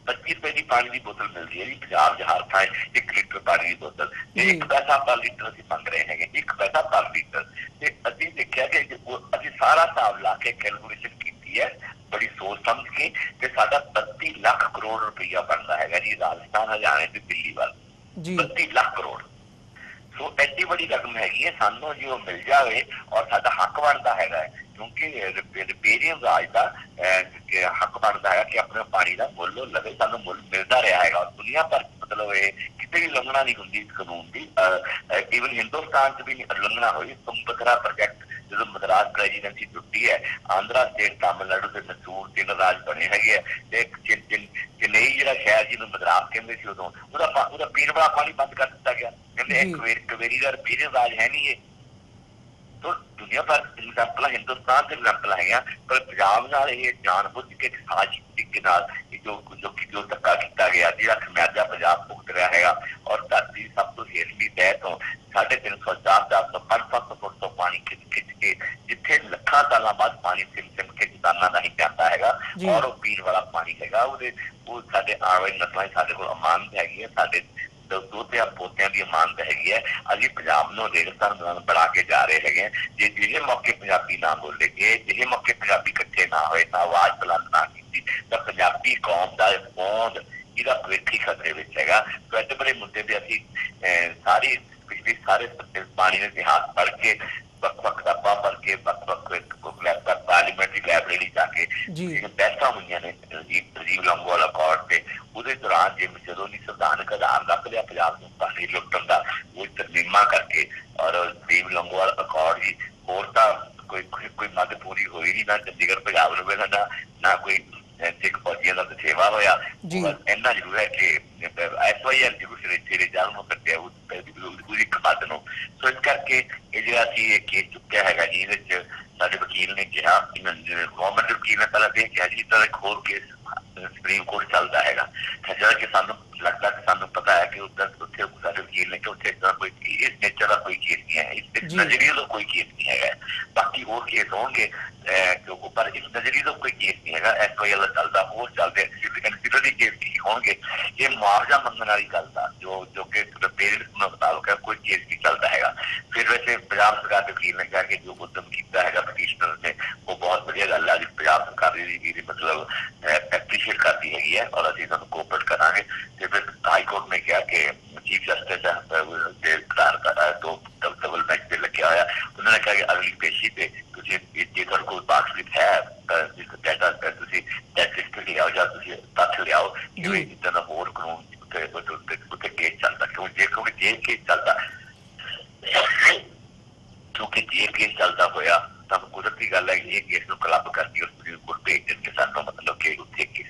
25 ਰੁਪਏ ਦੀ ਪਾਣੀ ਦੀ ਬੋਤਲ ਮਿਲਦੀ ਹੈ ਜੀ ਪੰਜਾਬ 'ਚ ਹਰ ਥਾਂ 1 ਲੀਟਰ ਪਾਣੀ ਦੀ ਬੋਤਲ ਤੇ 1 ਪੈਸਾ ਪਰ ਲੀਟਰ ਅਸੀਂ ਮੰਗ ਰਹੇ ਹੈਗੇ 1 ਪੈਸਾ ਪਰ ਲੀਟਰ। ਤੇ ਅਸੀਂ ਦੇਖਿਆ ਕਿ ਅਸੀਂ ਸਾਰਾ ਹਿਸਾਬ ਲਾ ਕੇ ਕੈਲਕੂਲੇਸ਼ਨ ਕੀਤੀ ਹੈ ਬੜੀ ਸੋਚ ਸਮਝ ਕੇ ਤੇ ਸਾਡਾ 32 ਲੱਖ ਕਰੋੜ ਰੁਪਈਆ ਬਣਦਾ ਹੈਗਾ ਜੀ ਰਾਜਸਥਾਨ, ਹਰਿਆਣੇ ਤੇ ਦਿੱਲੀ ਵੱਲ 32 ਲੱਖ ਕਰੋੜ। ਸੋ ਐਡੀ ਬੜੀ ਰਕਮ ਹੈਗੀ ਹੈ ਸਾਨੂੰ ਜੀ ਉਹ ਮਿਲ ਜਾਵੇ ਔਰ ਸਾਡਾ ਹੱਕ ਬਣਦਾ ਹੈਗਾ ਕਿਉਂਕਿ ਰਿਪੇਅਰਿੰਗ ਰਾਜ ਦਾ ਹੱਕ ਬਣਦਾ ਹੈਗਾ ਕਿ ਆਪਣੇ ਪਾਣੀ ਦਾ ਮੁੱਲ ਲਵੇ, ਸਾਨੂੰ ਮੁੱਲ ਮਿਲਦਾ ਰਿਹਾ ਹੈਗਾ। ਦੁਨੀਆ ਭਰ ਮਤਲਬ ਇਹ ਕਿਤੇ ਵੀ ਉਲੰਘਣਾ ਨਹੀਂ ਹੁੰਦੀ ਇਸ ਕਾਨੂੰਨ ਦੀ। ਈਵਨ ਹਿੰਦੁਸਤਾਨ 'ਚ ਵੀ ਉਲੰਘਣਾ ਹੋਈ। ਤੁੰਗਭਦਰਾ ਪ੍ਰੋਜੈਕਟ ਜਦੋਂ ਮਦਰਾਸ ਪ੍ਰੈਜ਼ੀਡੈਂਸੀ ਟੁੱਟੀ ਹੈ, ਆਂਧਰਾ ਸਟੇਟ, ਤਾਮਿਲਨਾਡੂ ਤੇ ਮੈਸੂਰ 3 ਰਾਜ ਬਣੇ ਹੈਗੇ ਆ ਤੇ ਚੇਨਈ ਜਿਹੜਾ ਸ਼ਹਿਰ ਜਿਹਨੂੰ ਮਦਰਾਸ ਕਹਿੰਦੇ ਸੀ ਉਦੋਂ ਉਹਦਾ ਪੀਣ ਵਾਲਾ ਪਾਣੀ ਬੰਦ ਕਰ ਦਿੱਤਾ ਗਿਆ। ਕਹਿੰਦੇ ਕਵੇਰੀ ਦਾ ਰਿਪੇਅਰਿੰਗ ਰਾਜ ਹੈ ਨਹੀਂ ਇਹ। ਦੁਨੀਆ ਭਰ ਐਗਜ਼ਾਮਪਲਾਂ ਹਿੰਦੁਸਤਾਨ ਦੇ ਐਗਜ਼ਾਮਪਲ ਹੈਗੀਆਂ ਪਰ ਪੰਜਾਬ ਨਾਲ ਇਹ ਜਾਣ ਬੁੱਝ ਕੇ ਸਾਜ਼ਿਸ਼ ਤਰੀਕੇ ਨਾਲ ਜੋ ਧੱਕਾ ਕੀਤਾ ਗਿਆ ਜਿਹੜਾ ਖਮਿਆਜਾ ਪੰਜਾਬ ਭੁਗਤ ਰਿਹਾ ਹੈਗਾ ਔਰ ਧਰਤੀ ਸਭ ਤੋਂ ਹੇਠਲੀ ਤਹਿ ਤੋਂ 350 400 500 ਫੁੱਟ ਤੋਂ ਪਾਣੀ ਖਿੱਚ ਕੇ ਜਿੱਥੇ ਲੱਖਾਂ ਸਾਲਾਂ ਬਾਅਦ ਪਾਣੀ ਸਿਮ ਕੇ ਕਿਸਾਨਾਂ ਦਾ ਹੀ ਜਾਂਦਾ ਹੈਗਾ ਔਰ ਉਹ ਪੀਣ ਵਾਲਾ ਪਾਣੀ ਹੈਗਾ ਉਹ ਸਾਡੇ ਆਉਣ ਵਾਲੀ ਨਸਲਾਂ ਸਾਡੇ ਕੋਲ ਅਮਾਨਤ ਹੈਗੀ ਹੈ, ਸਾਡੇ ਦੋਤਿਆਂ ਪੋਤਿਆਂ ਦੀ ਅਮਾਨਤ ਹੈਗੀ ਹੈ। ਅਸੀਂ ਪੰਜਾਬ ਨੂੰ ਰੇਗਿਸਤਾਨ ਬਣਾ ਕੇ ਜਾ ਰਹੇ ਹੈਗੇ। ਜੇ ਜਿਹੇ ਮੌਕੇ ਪੰਜਾਬੀ ਨਾ ਬੋਲੇਗੇ, ਜਿਹੇ ਮੌਕੇ ਪੰਜਾਬੀ ਇਕੱਠੇ ਨਾ ਹੋਏ, ਨਾ ਆਵਾਜ਼ ਬੁਲੰਦ ਨਾ ਕੀਤੀ ਤਾਂ ਪੰਜਾਬੀ ਕੌਮ ਦਾ ਹੋਂਦ ਇਹਦਾ ਭਵਿੱਖ ਹੀ ਖਤਰੇ ਵਿੱਚ ਹੈਗਾ। ਸੋ ਐਡੇ ਬੜੇ ਮੁੱਦੇ ਤੇ ਅਸੀਂ ਸਾਰੇ ਪਾਣੀ ਦੇ ਇਤਿਹਾਸ ਪੜ੍ਹ ਕੇ ਵੱਖ-ਵੱਖ ਕਿਤਾਬਾਂ ਪੜ੍ਹ ਕੇ ਵੱਖ-ਵੱਖ ਪਾਰਲੀਮੈਂਟਰੀ ਲਾਇਬ੍ਰੇਰੀ ਜਾ ਕੇ ਬਹਿਸਾਂ ਹੋਈਆਂ ਨੇ ਰਾਜੀਵ ਲੌਂਗੋਵਾਲ ਅਕਾਰਡ ਤੇ। ਉਹਦੇ ਦੌਰਾਨ ਜਦੋਂ ਨਹੀਂ ਸੰਵਿਧਾਨਕ ਆਧਾਰ ਰੱਖ ਲਿਆ ਪੰਜਾਬ ਨੂੰ ਪਾਣੀ ਲੁੱਟਣ कोई मद पूरी हुई नहीं, ना चंडीगढ़ पंजाब ਨੂੰ ਮਿਲਿਆ, ना कोई सिख फौजियों का सेवा होया। इन्ना जरूर है कि SYL जरूर सिरे जान कट्टिया पूरी कमाद ਨੂੰ। सो इस करके ये केस चुक्या है जी, साडे वकील ने कहा, गवर्नमेंट के वकील ने पहला तो कहा जी इतना एक होर केस सुप्रीम कोर्ट चलता है, जरा कि सानू लगता कि सानू पता है कि उधर उत्थे साडे वकील ने कि उत्थे इस तरह कोई इस नेचर का कोई केस नहीं है, इस नजरिए का कोई केस नहीं है। बाकी होर केस होंगे पर इस नजरिए का कोई केस नहीं है। SYL चलता होर चलते कंसिडर केस नहीं होंगे। ये मुआवजा मंगने वाली गल का जो कि पेरेंट्स के मुताबिक है, कोई केस नहीं चलता है। फिर वैसे पंजाब सरकार के वकील ने कहा कि जो उद्यम किया है पटिशनर ने वो बहुत बढ़िया गल है, पंजाब सरकार मतलब एप्रीशिएट करती है और अभी तुम कोऑपरेट करांगे। तो फिर हाई कोर्ट ने कहा कि चीफ जस्टिस तो डबल बेंच पे लगे होया, उन्होंने कहा कि अगली पेशी पे जे तुहाडे कोल बातचीत है डाटा लियाओ या तथ्य लियाओ कि इतना का होर कानून उत्ते केस चलता, क्योंकि जे केस चलता क्योंकि जे केस चलता होया तो कुदरती गल है ये केस को क्लब करके और सुप्रीम कोर्ट भेज देंगे सानू, मतलब कि उत्थे केस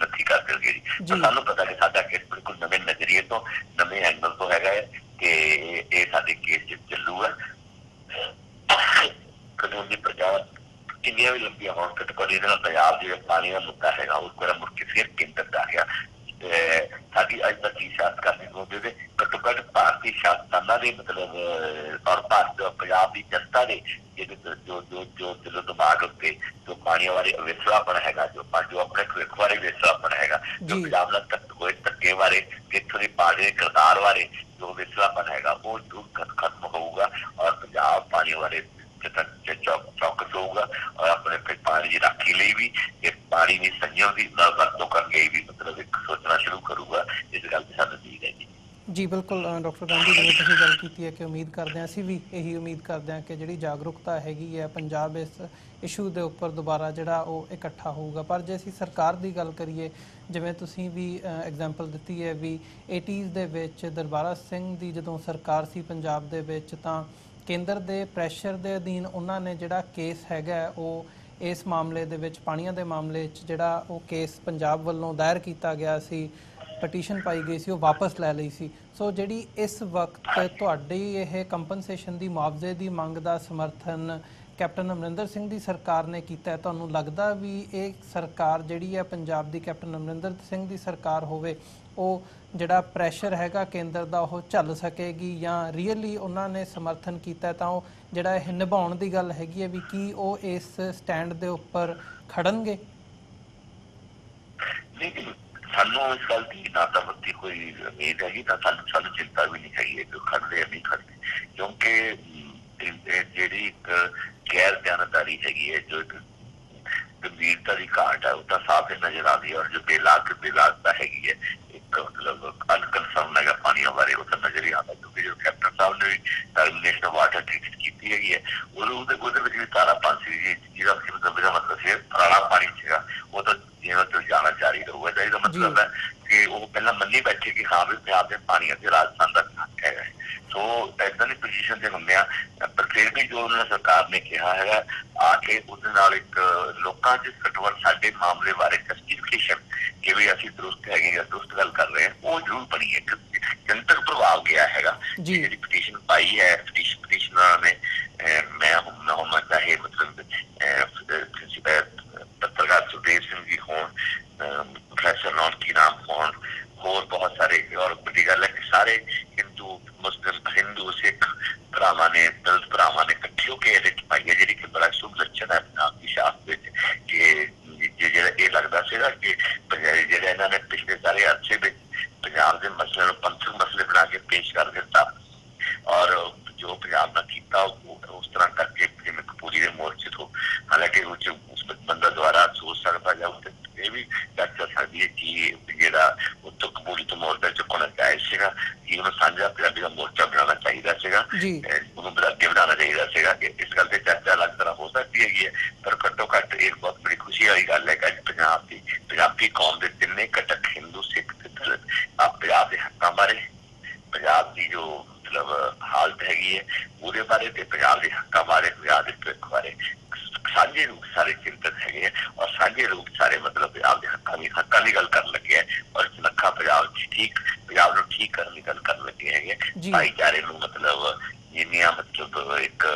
नथी कर देंगे जी। सानू पता कि साडा केस बिल्कुल नवे नजरिए तो नवे एंगल तो हैगा है कि ये साडे केस चलूगा। कानून की प्रजा किन्नियां भी लंबियां होण घट्टो घट्ट पंजाब जो पानी का मुद्दा है उस तरह मुड़ के फिर केंद्र आ गया। साडी अज तक की सियासत करने होंदे ते घट्टो घट्ट भारतीय सियासतदानां दे मतलब और भारत पंजाब की जनता के जो जो जो दिलो दिमाग उत्ते जो पानी बारे विसरापन है, जो अपने भविख बारे विसरापन है, जो पंजाब नाल होए धक्के बारे इत्थों की पार्टी के किरदार बारे जो विसरापन है वो जरूर खत्म होगा और पंजाब पानी बारे चौकस होगा और अपने पानी की राखी लिए भी पानी की संयम की वरतों करके भी मतलब एक सोचना शुरू करूगा। इस गल की सानू उम्मीद है जी। बिल्कुल डॉक्टर गांधी जिवें तुसीं गल कीती है कि उम्मीद करते हैं, असीं भी यही उम्मीद करते हैं कि जिहड़ी जागरूकता हैगी है पंजाब इस इशू के उपर दोबारा जिहड़ा वो इकट्ठा होऊगा। पर जे असीं सरकार की गल करिए, जिवें तुसीं भी एग्जाम्पल दित्ती है भी 80s दे विच दरबारा सिंह दी जदों सरकार सी पंजाब दे विच तां केंद्र के प्रैशर के अधीन उन्होंने जिहड़ा केस हैगा वो इस मामले दे विच पाणियां दे मामले जिहड़ा वो केस पंजाब वल्लों दायर किया गया सी, पटीशन पाई गई सी, वो वापस लै लई सी। सो जिहड़ी इस वक्त तुहाडी यह कंपनसेशन की मुआवजे की मंग का समर्थन कैप्टन अमरिंदर सिंह की सरकार ने किया है, तुहानूं लगदा भी ये सरकार जिहड़ी है पंजाब की कैप्टन अमरिंदर सिंह की सरकार होवे वो जिहड़ा प्रैशर हैगा केंद्र का वो झल सकेगी या रियली उन्होंने समर्थन किया तो जिहड़ा यह निभाउण की गल हैगी है भी की वो इस स्टैंड के उपर खड़नगे? सानू इस गल की ना तो बत्ती कोई उम्मीद हैगी ना सानू चिंता भी नहीं हैगी जो खड़दे नहीं खड़दे, क्योंकि जिहड़ी एक गैर बयानदारी हैगी है जो गंभीरता की घाट है वो साफ नजर आ रही है और जो बेलागता हैगी है एक मतलब अनकनसर्न है पानी बारे वो नजर ही आता, क्योंकि जो कैप्टन साहब ने भी टर्मिनेशन वाटर ट्रीट की हैगी है भी तारापन से जिसका मतलब से पुराना पानी सीगा वो तो जीवन जाना जारी रहूगा। तो इसका मतलब है कि वो पहला मनी बैठे कि हाँ भी पंजाब में पानी अगे राजस्थान का हक है। सो इदा की पोजीशन से होंगे पर फिर भी जो उन्होंने सरकार ने कहा है आके उसके नाल एक लोगों से घटवट साडे मामले बारे जस्टिफिकेशन कि भी असीं दुरुस्त है या दुरुस्त गल कर रहे हैं वो जरूर बनी है। जनतक प्रभाव गया है जी पटीशन पाई है पटीशनर ने मैं होना चाहे मतलब पत्रकार सुखदेव सिंह जी हों, प्रोफेसर नौनकी राम हों, होर बहुत सारे और बड़ी गल है कि सारे हिंदू मुस्लिम हिंदू सिख भरावां ने दलित भरावां ने इकट्ठे होकर पाई है जी कि बड़ा शुभ लक्षण है पंजाब की सियासत कि ये लगता सीगा कि जिहड़े इन्हों ने पिछले सारे अरसे में पंजाब के मसले पंथक मसले बना के पेश कर दिता और जो पंजाब ने किया उस तरह करके जिवें कपूरी के मोर्चे तो हालांकि उस बंदा द्वारा सोच सकता या ये भी चर्चा चल सकती है कि जिहड़ा उत्तर कपूरी तो मोर्चा चुकना जायज सीगा कि उन्हें साझा पंजाबी का मोर्चा बनाना चाहिए सीगा, उन्होंने अगे बनाना चाहिए सीगा। इस गल से चर्चा अलग तरह हो सकती है पर घट्टो घट्ट एक बहुत बड़ी खुशी वाली गल है कि पंजाब की पंजाबी कौम के तिन्ने घटक हिंदू सिख दलित पंजाब के हकों बारे पंजाब की जो मतलब हालत हैगी है ਉਹਦੇ ਬਾਰੇ ਤੇ ਪੰਜਾਬ ਦੇ ਹੱਕਾਂ ਬਾਰੇ, ਪੰਜਾਬ ਦੇ ਭਵਿੱਖ ਬਾਰੇ ਸਾਂਝੇ ਰੂਪ ਸਾਰੇ ਚਿੰਤਤ ਹੈਗੇ ਆ ਔਰ ਸਾਂਝੇ ਰੂਪ ਸਾਰੇ ਮਤਲਬ ਪੰਜਾਬ ਦੇ ਹੱਕਾਂ ਦੀ ਗੱਲ ਕਰਨ ਲੱਗੇ ਹੈ ਔਰ ਸੁਨੱਖਾ ਪੰਜਾਬ ਨੂੰ ਠੀਕ ਕਰਨ ਦੀ ਗੱਲ ਕਰਨ ਲੱਗੇ ਹੈਗੇ ਭਾਈਚਾਰੇ ਨੂੰ ਮਤਲਬ ਜਿੰਨੀਆਂ ਮਤਲਬ ਇੱਕ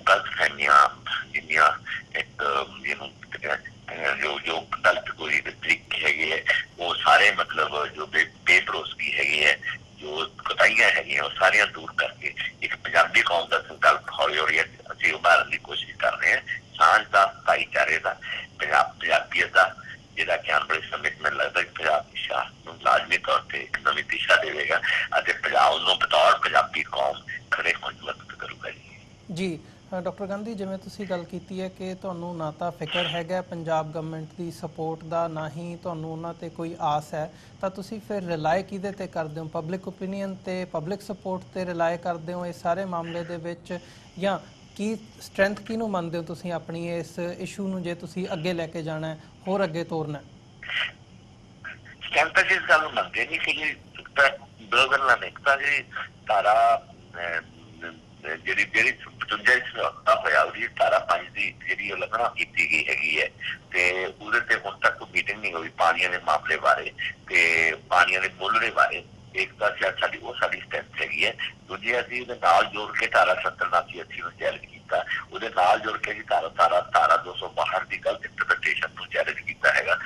ਗਲਤ ਫਹਿਮੀਆਂ ਜਿੰਨੀਆਂ ਇੱਕ ਜਿਹਨੂੰ ਜੋ ਗਲਤ ਕੋਈ ਤਰੀਕੇ ਹੈਗੇ ਹੈ ਉਹ ਸਾਰੇ ਮਤਲਬ ਜੋ ਬੇਭਰੋਸਗੀ ਹੈਗੀ ਹੈ ਜੋ ਕੋਤਾਹੀਆਂ ਹੈਗੀਆਂ ਉਹ ਸਾਰੀਆਂ ਦੂਰ ਕਰਕੇ ਇੱਕ ਪੰਜਾਬੀ ਕੌਮ ਦਾ ਸੰਕਲਪ ਹੌਲੀ ਹੌਲੀ ਅਸੀਂ ਉਭਾਰਨ ਦੀ ਕੋਸ਼ਿਸ਼ ਕਰ ਰਹੇ ਹਾਂ ਸਾਂਝ ਦਾ ਭਾਈਚਾਰੇ ਦਾ ਪੰਜਾਬੀਅਤ ਦਾ ਜਿਹਦਾ ਕਿ ਆਉਣ ਵਾਲੇ ਸਮੇਂ 'ਚ ਮੈਨੂੰ ਲੱਗਦਾ ਕਿ ਪੰਜਾਬ ਦੀ ਸ਼ਾਹ ਨੂੰ ਲਾਜ਼ਮੀ ਤੌਰ ਤੇ ਇੱਕ ਨਵੀਂ ਦਿਸ਼ਾ ਦੇਵੇਗਾ ਅਤੇ ਪੰਜਾਬ ਨੂੰ ਬਤੌਰ ਪੰਜਾਬੀ ਕੌਮ ਖੜੇ ਹੋਣ 'ਚ ਮਦਦ ਕਰੂਗਾ ਜੀ। ਡਾਕਟਰ ਗਾਂਧੀ, ਜਿਵੇਂ ਤੁਸੀਂ ਗੱਲ ਕੀਤੀ ਹੈ ਕਿ ਤੁਹਾਨੂੰ ਨਾ ਤਾਂ ਫਿਕਰ ਹੈਗਾ ਪੰਜਾਬ ਗਵਰਨਮੈਂਟ ਦੀ ਸਪੋਰਟ ਦਾ, ਨਾ ਹੀ ਤੁਹਾਨੂੰ ਉਹਨਾਂ 'ਤੇ ਕੋਈ ਆਸ ਹੈ, ਤਾਂ ਤੁਸੀਂ ਫਿਰ ਰਿਲਾਏ ਕਿਹਦੇ 'ਤੇ ਕਰਦੇ ਹੋ? ਪਬਲਿਕ ਓਪੀਨੀਅਨ 'ਤੇ, ਪਬਲਿਕ ਸਪੋਰਟ 'ਤੇ ਰਿਲਾਏ ਕਰਦੇ ਹੋ ਇਸ ਸਾਰੇ ਮਾਮਲੇ ਦੇ ਵਿੱਚ, ਜਾਂ ਕੀ ਸਟਰੈਂਥ ਕਿਹਨੂੰ ਮੰਨਦੇ ਹੋ ਤੁਸੀਂ ਆਪਣੀ ਇਸ ਇਸ਼ੂ ਨੂੰ ਜੇ ਤੁਸੀਂ ਅੱਗੇ ਲੈ ਕੇ ਜਾਣਾ ਹੈ, ਹੋਰ ਅੱਗੇ ਤੋਰਨਾ? ਸਟਰੈਂਥ ਜਿਸ ਗੱਲ ਨੂੰ ਮੰਨਦੇ ਨਹੀਂ ਕਿ ਦੋ ਗੱਲਾਂ ਨੇ। ਇੱਕ ਤਾਂ ਜੀ ਧਾਰਾ ਜਿਹੜੀ 55 ਹੋਇਆ ਉਹਦੀ ਧਾਰਾ 5 ਦੀ ਜਿਹੜੀ ਉਲੰਘਣਾ ਕੀਤੀ ਗਈ ਹੈਗੀ ਹੈ ਤੇ ਉਹਦੇ ਤੇ ਹੁਣ ਤੱਕ ਕੋਈ ਮੀਟਿੰਗ ਨਹੀਂ ਹੋਈ ਪਾਣੀਆਂ ਦੇ ਮਾਮਲੇ ਬਾਰੇ ਤੇ ਪਾਣੀਆਂ ਦੇ ਮੁੱਲ ਦੇ ਬਾਰੇ। ਇੱਕ ਤਾਂ ਸਾਡੀ ਸਟਰੈਂਥ ਹੈਗੀ ਹੈ। ਦੂਜੀ ਅਸੀਂ ਉਹਦੇ ਨਾਲ ਜੋੜ ਕੇ ਧਾਰਾ 70-80 ਨੂੰ ਚੈਲੰਜ ਕੀਤਾ, ਉਹਦੇ ਨਾਲ ਜੋੜ ਕੇ ਅਸੀਂ ਧਾਰਾ 262 ਦੀ ਗਲਤ ਇੰਟਰਪ੍ਰੀਟੇਸ਼ਨ ਨੂੰ ਚੈਲੰਜ ਕੀਤਾ ਹੈਗਾ।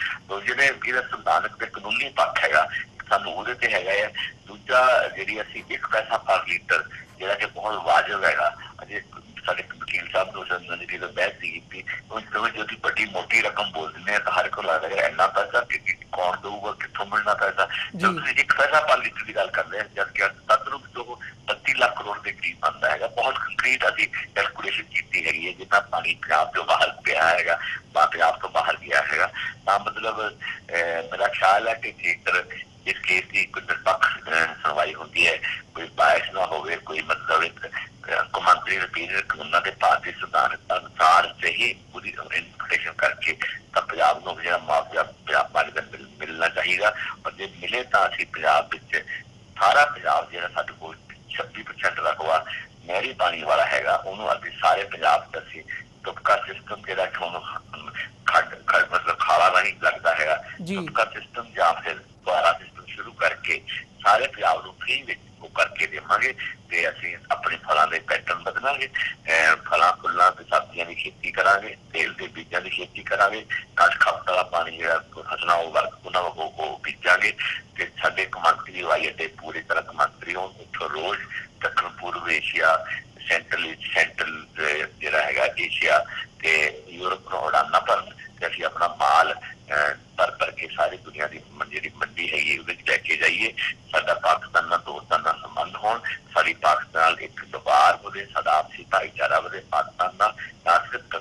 ਜਿਹੜੇ ਇਹਦਾ ਸੰਵਿਧਾਨਕ ਤੇ ਕਾਨੂੰਨੀ ਪੱਖ ਹੈਗਾ ਸਾਨੂੰ ਉਹਦੇ ਤੇ ਹੈਗਾ ਹੈ। ਦੂਜਾ ਜਿਹੜੀ ਅਸੀਂ 1 ਪੈਸਾ ਪਰ ਲੀਟਰ ਜਿਹੜਾ ਕਿ ਬਹੁਤ ਵਾਜਬ ਹੈਗਾ, ਅਜੇ ਸਾਡੇ ਵਕੀਲ ਸਾਹਿਬ ਨੂੰ ਜਿਹੜੀ ਬਹਿਸ ਸੀ ਕੀਤੀ ਉਹਦੀ ਵੱਡੀ ਮੋਟੀ ਰਕਮ ਬੋਲ ਦਿੰਦੇ ਆ ਤਾਂ ਹਰ ਕੋਈ ਲੱਗਦਾ ਹੈ ਇੰਨਾ ਪੈਸਾ ਕੌਣ ਦਊਗਾ, ਕਿੱਥੋਂ ਮਿਲਣਾ ਪੈਸਾ। ਜਦੋਂ ਤੁਸੀਂ 1 ਪੈਸਾ ਪਰ ਲੀਟਰ ਦੀ ਗੱਲ ਕਰਦੇ ਹਾਂ ਜਦ ਕਿ ਤਦਰੂਪ ਤੋਂ 32 ਲੱਖ ਕਰੋੜ ਦੇ ਕਰੀਬ ਬਣਦਾ ਹੈਗਾ। ਬਹੁਤ ਕੰਕਰੀਟ ਅਸੀਂ ਕੈਲਕੂਲੇਸ਼ਨ ਕੀਤੀ ਹੈਗੀ ਹੈ ਜਿੰਨਾ ਪਾਣੀ ਪੰਜਾਬ ਤੋਂ ਬਾਹਰ ਪਿਆ ਹੈਗਾ, ਪੰਜਾਬ ਤੋਂ ਬਾਹਰ ਗਿਆ ਹੈਗਾ। ਤਾਂ ਮਤਲਬ ਮੇਰਾ ਖਿਆਲ ਹੈ ਕਿ ਜੇਕਰ ਇਸ ਕੇਸ ਦੀ ਕੋਈ ਨਿਰਪੱਖ ਸੁਣਵਾਈ ਹੁੰਦੀ ਹੈ, ਕੋਈ ਬਾਇਸ ਨਾ ਹੋਵੇ, ਕੋਈ ਮਤਲਬ ਇੱਕ ਕੌਮਾਂਤਰੀ ਵਕੀਲ ਕਾਨੂੰਨਾਂ ਦੇ ਭਾਰਤੀ ਸੰਵਿਧਾਨ ਅਨੁਸਾਰ ਸਹੀ ਉਹਦੀ ਇੰਟਰਪ੍ਰੀਟੇਸ਼ਨ ਕਰਕੇ ਤਾਂ ਪੰਜਾਬ ਨੂੰ ਜਿਹੜਾ ਮੁਆਵਜ਼ਾ ਪੰਜਾਬ ਵਾਲੇ ਦਾ ਮਿਲਣਾ ਚਾਹੀਦਾ। ਔਰ ਜੇ ਮਿਲੇ ਤਾਂ ਅਸੀਂ ਪੰਜਾਬ ਵਿੱਚ ਸਾਰਾ ਪੰਜਾਬ ਜਿਹੜਾ ਸਾਡੇ ਕੋਲ 26% ਰਕਬਾ ਨਹਿਰੀ ਪਾਣੀ ਵਾਲਾ ਹੈਗਾ ਉਹਨੂੰ ਅਸੀਂ ਸਾਰੇ ਪੰਜਾਬ ਦਾ ਅਸੀਂ ਤੁਪਕਾ ਸਿਸਟਮ ਜਿਹੜਾ ਕਿ ਉਹਨੂੰ ਮਤਲਬ ਖਾਲਾ ਨਹੀਂ ਲੱਗਦਾ ਹੈਗਾ, ਤੁਪਕਾ ਸਿਸਟਮ ਜਾਂ ਫਿਰ ਦੁਆਰਾ ਸਿਸਟਮ ਸ਼ੁਰੂ ਕਰਕੇ ਸਾਰੇ ਪੰਜਾਬ ਨੂੰ ਫ੍ਰੀ ਵਿੱਚ ਉਹ ਕਰਕੇ ਦੇਵਾਂਗੇ ਤੇ ਅਸੀਂ ਆਪਣੇ ਫਲਾਂ ਦੇ ਪੈਟਰਨ ਬਦਲਾਂਗੇ। ਫਲਾਂ ਫੁੱਲਾਂ ਤੇ ਸਬਜ਼ੀਆਂ ਦੀ ਖੇਤੀ ਕਰਾਂਗੇ, ਤੇਲ ਦੇ ਬੀਜਾਂ ਦੀ ਖੇਤੀ ਕਰਾਂਗੇ, ਘੱਟ ਖਪਤ ਵਾਲਾ ਪਾਣੀ ਜਿਹੜਾ ਫਸਲਾਂ ਉਹਨਾਂ ਉਹ ਬੀਜਾਂਗੇ ਤੇ ਸਾਡੇ ਕੌਮਾਂਤਰੀ ਹਵਾਈ ਅੱਡੇ ਪੂਰੀ ਤਰ੍ਹਾਂ ਕੌਮਾਂਤਰੀ ਹੋਣ। ਉੱਥੋਂ ਰੋਜ਼ ਦੱਖਣ ਪੂਰਬ ਏਸ਼ੀਆ, ਸੈਂਟਰਲ ਜਿਹੜਾ ਹੈਗਾ ਏਸ਼ੀਆ ਤੇ ਯੂਰਪ ਨੂੰ ਉਡਾਨਾਂ ਭਰਨ ਤੇ ਅਸੀਂ ਆਪਣਾ ਮਾਲ ਭਰ ਕੇ ਸਾਰੀ ਦੁਨੀਆ ਦੀ ਜਿਹੜੀ ਮੰਡੀ ਹੈਗੀ ਉਹਦੇ ਚ ਲੈ ਕੇ ਜਾਈਏ। ਸਾਡਾ ਪਾਕਿਸਤਾਨ ਨਾਲ ਦੋਸਤਾਂ ਨਾਲ ਸੰਬੰਧ ਹੋਣ, ਸਾਡੀ ਪਾਕਿਸਤਾਨ ਨਾਲ ਇੱਕ ਦੁਬਾਰ ਵਧੇ, ਸਾਡਾ ਆਪਸੀ ਭਾਈਚਾਰਾ ਵਧੇ ਪਾਕਿਸਤਾਨ ਨਾਲ, ਨਾ ਸਿਰਫ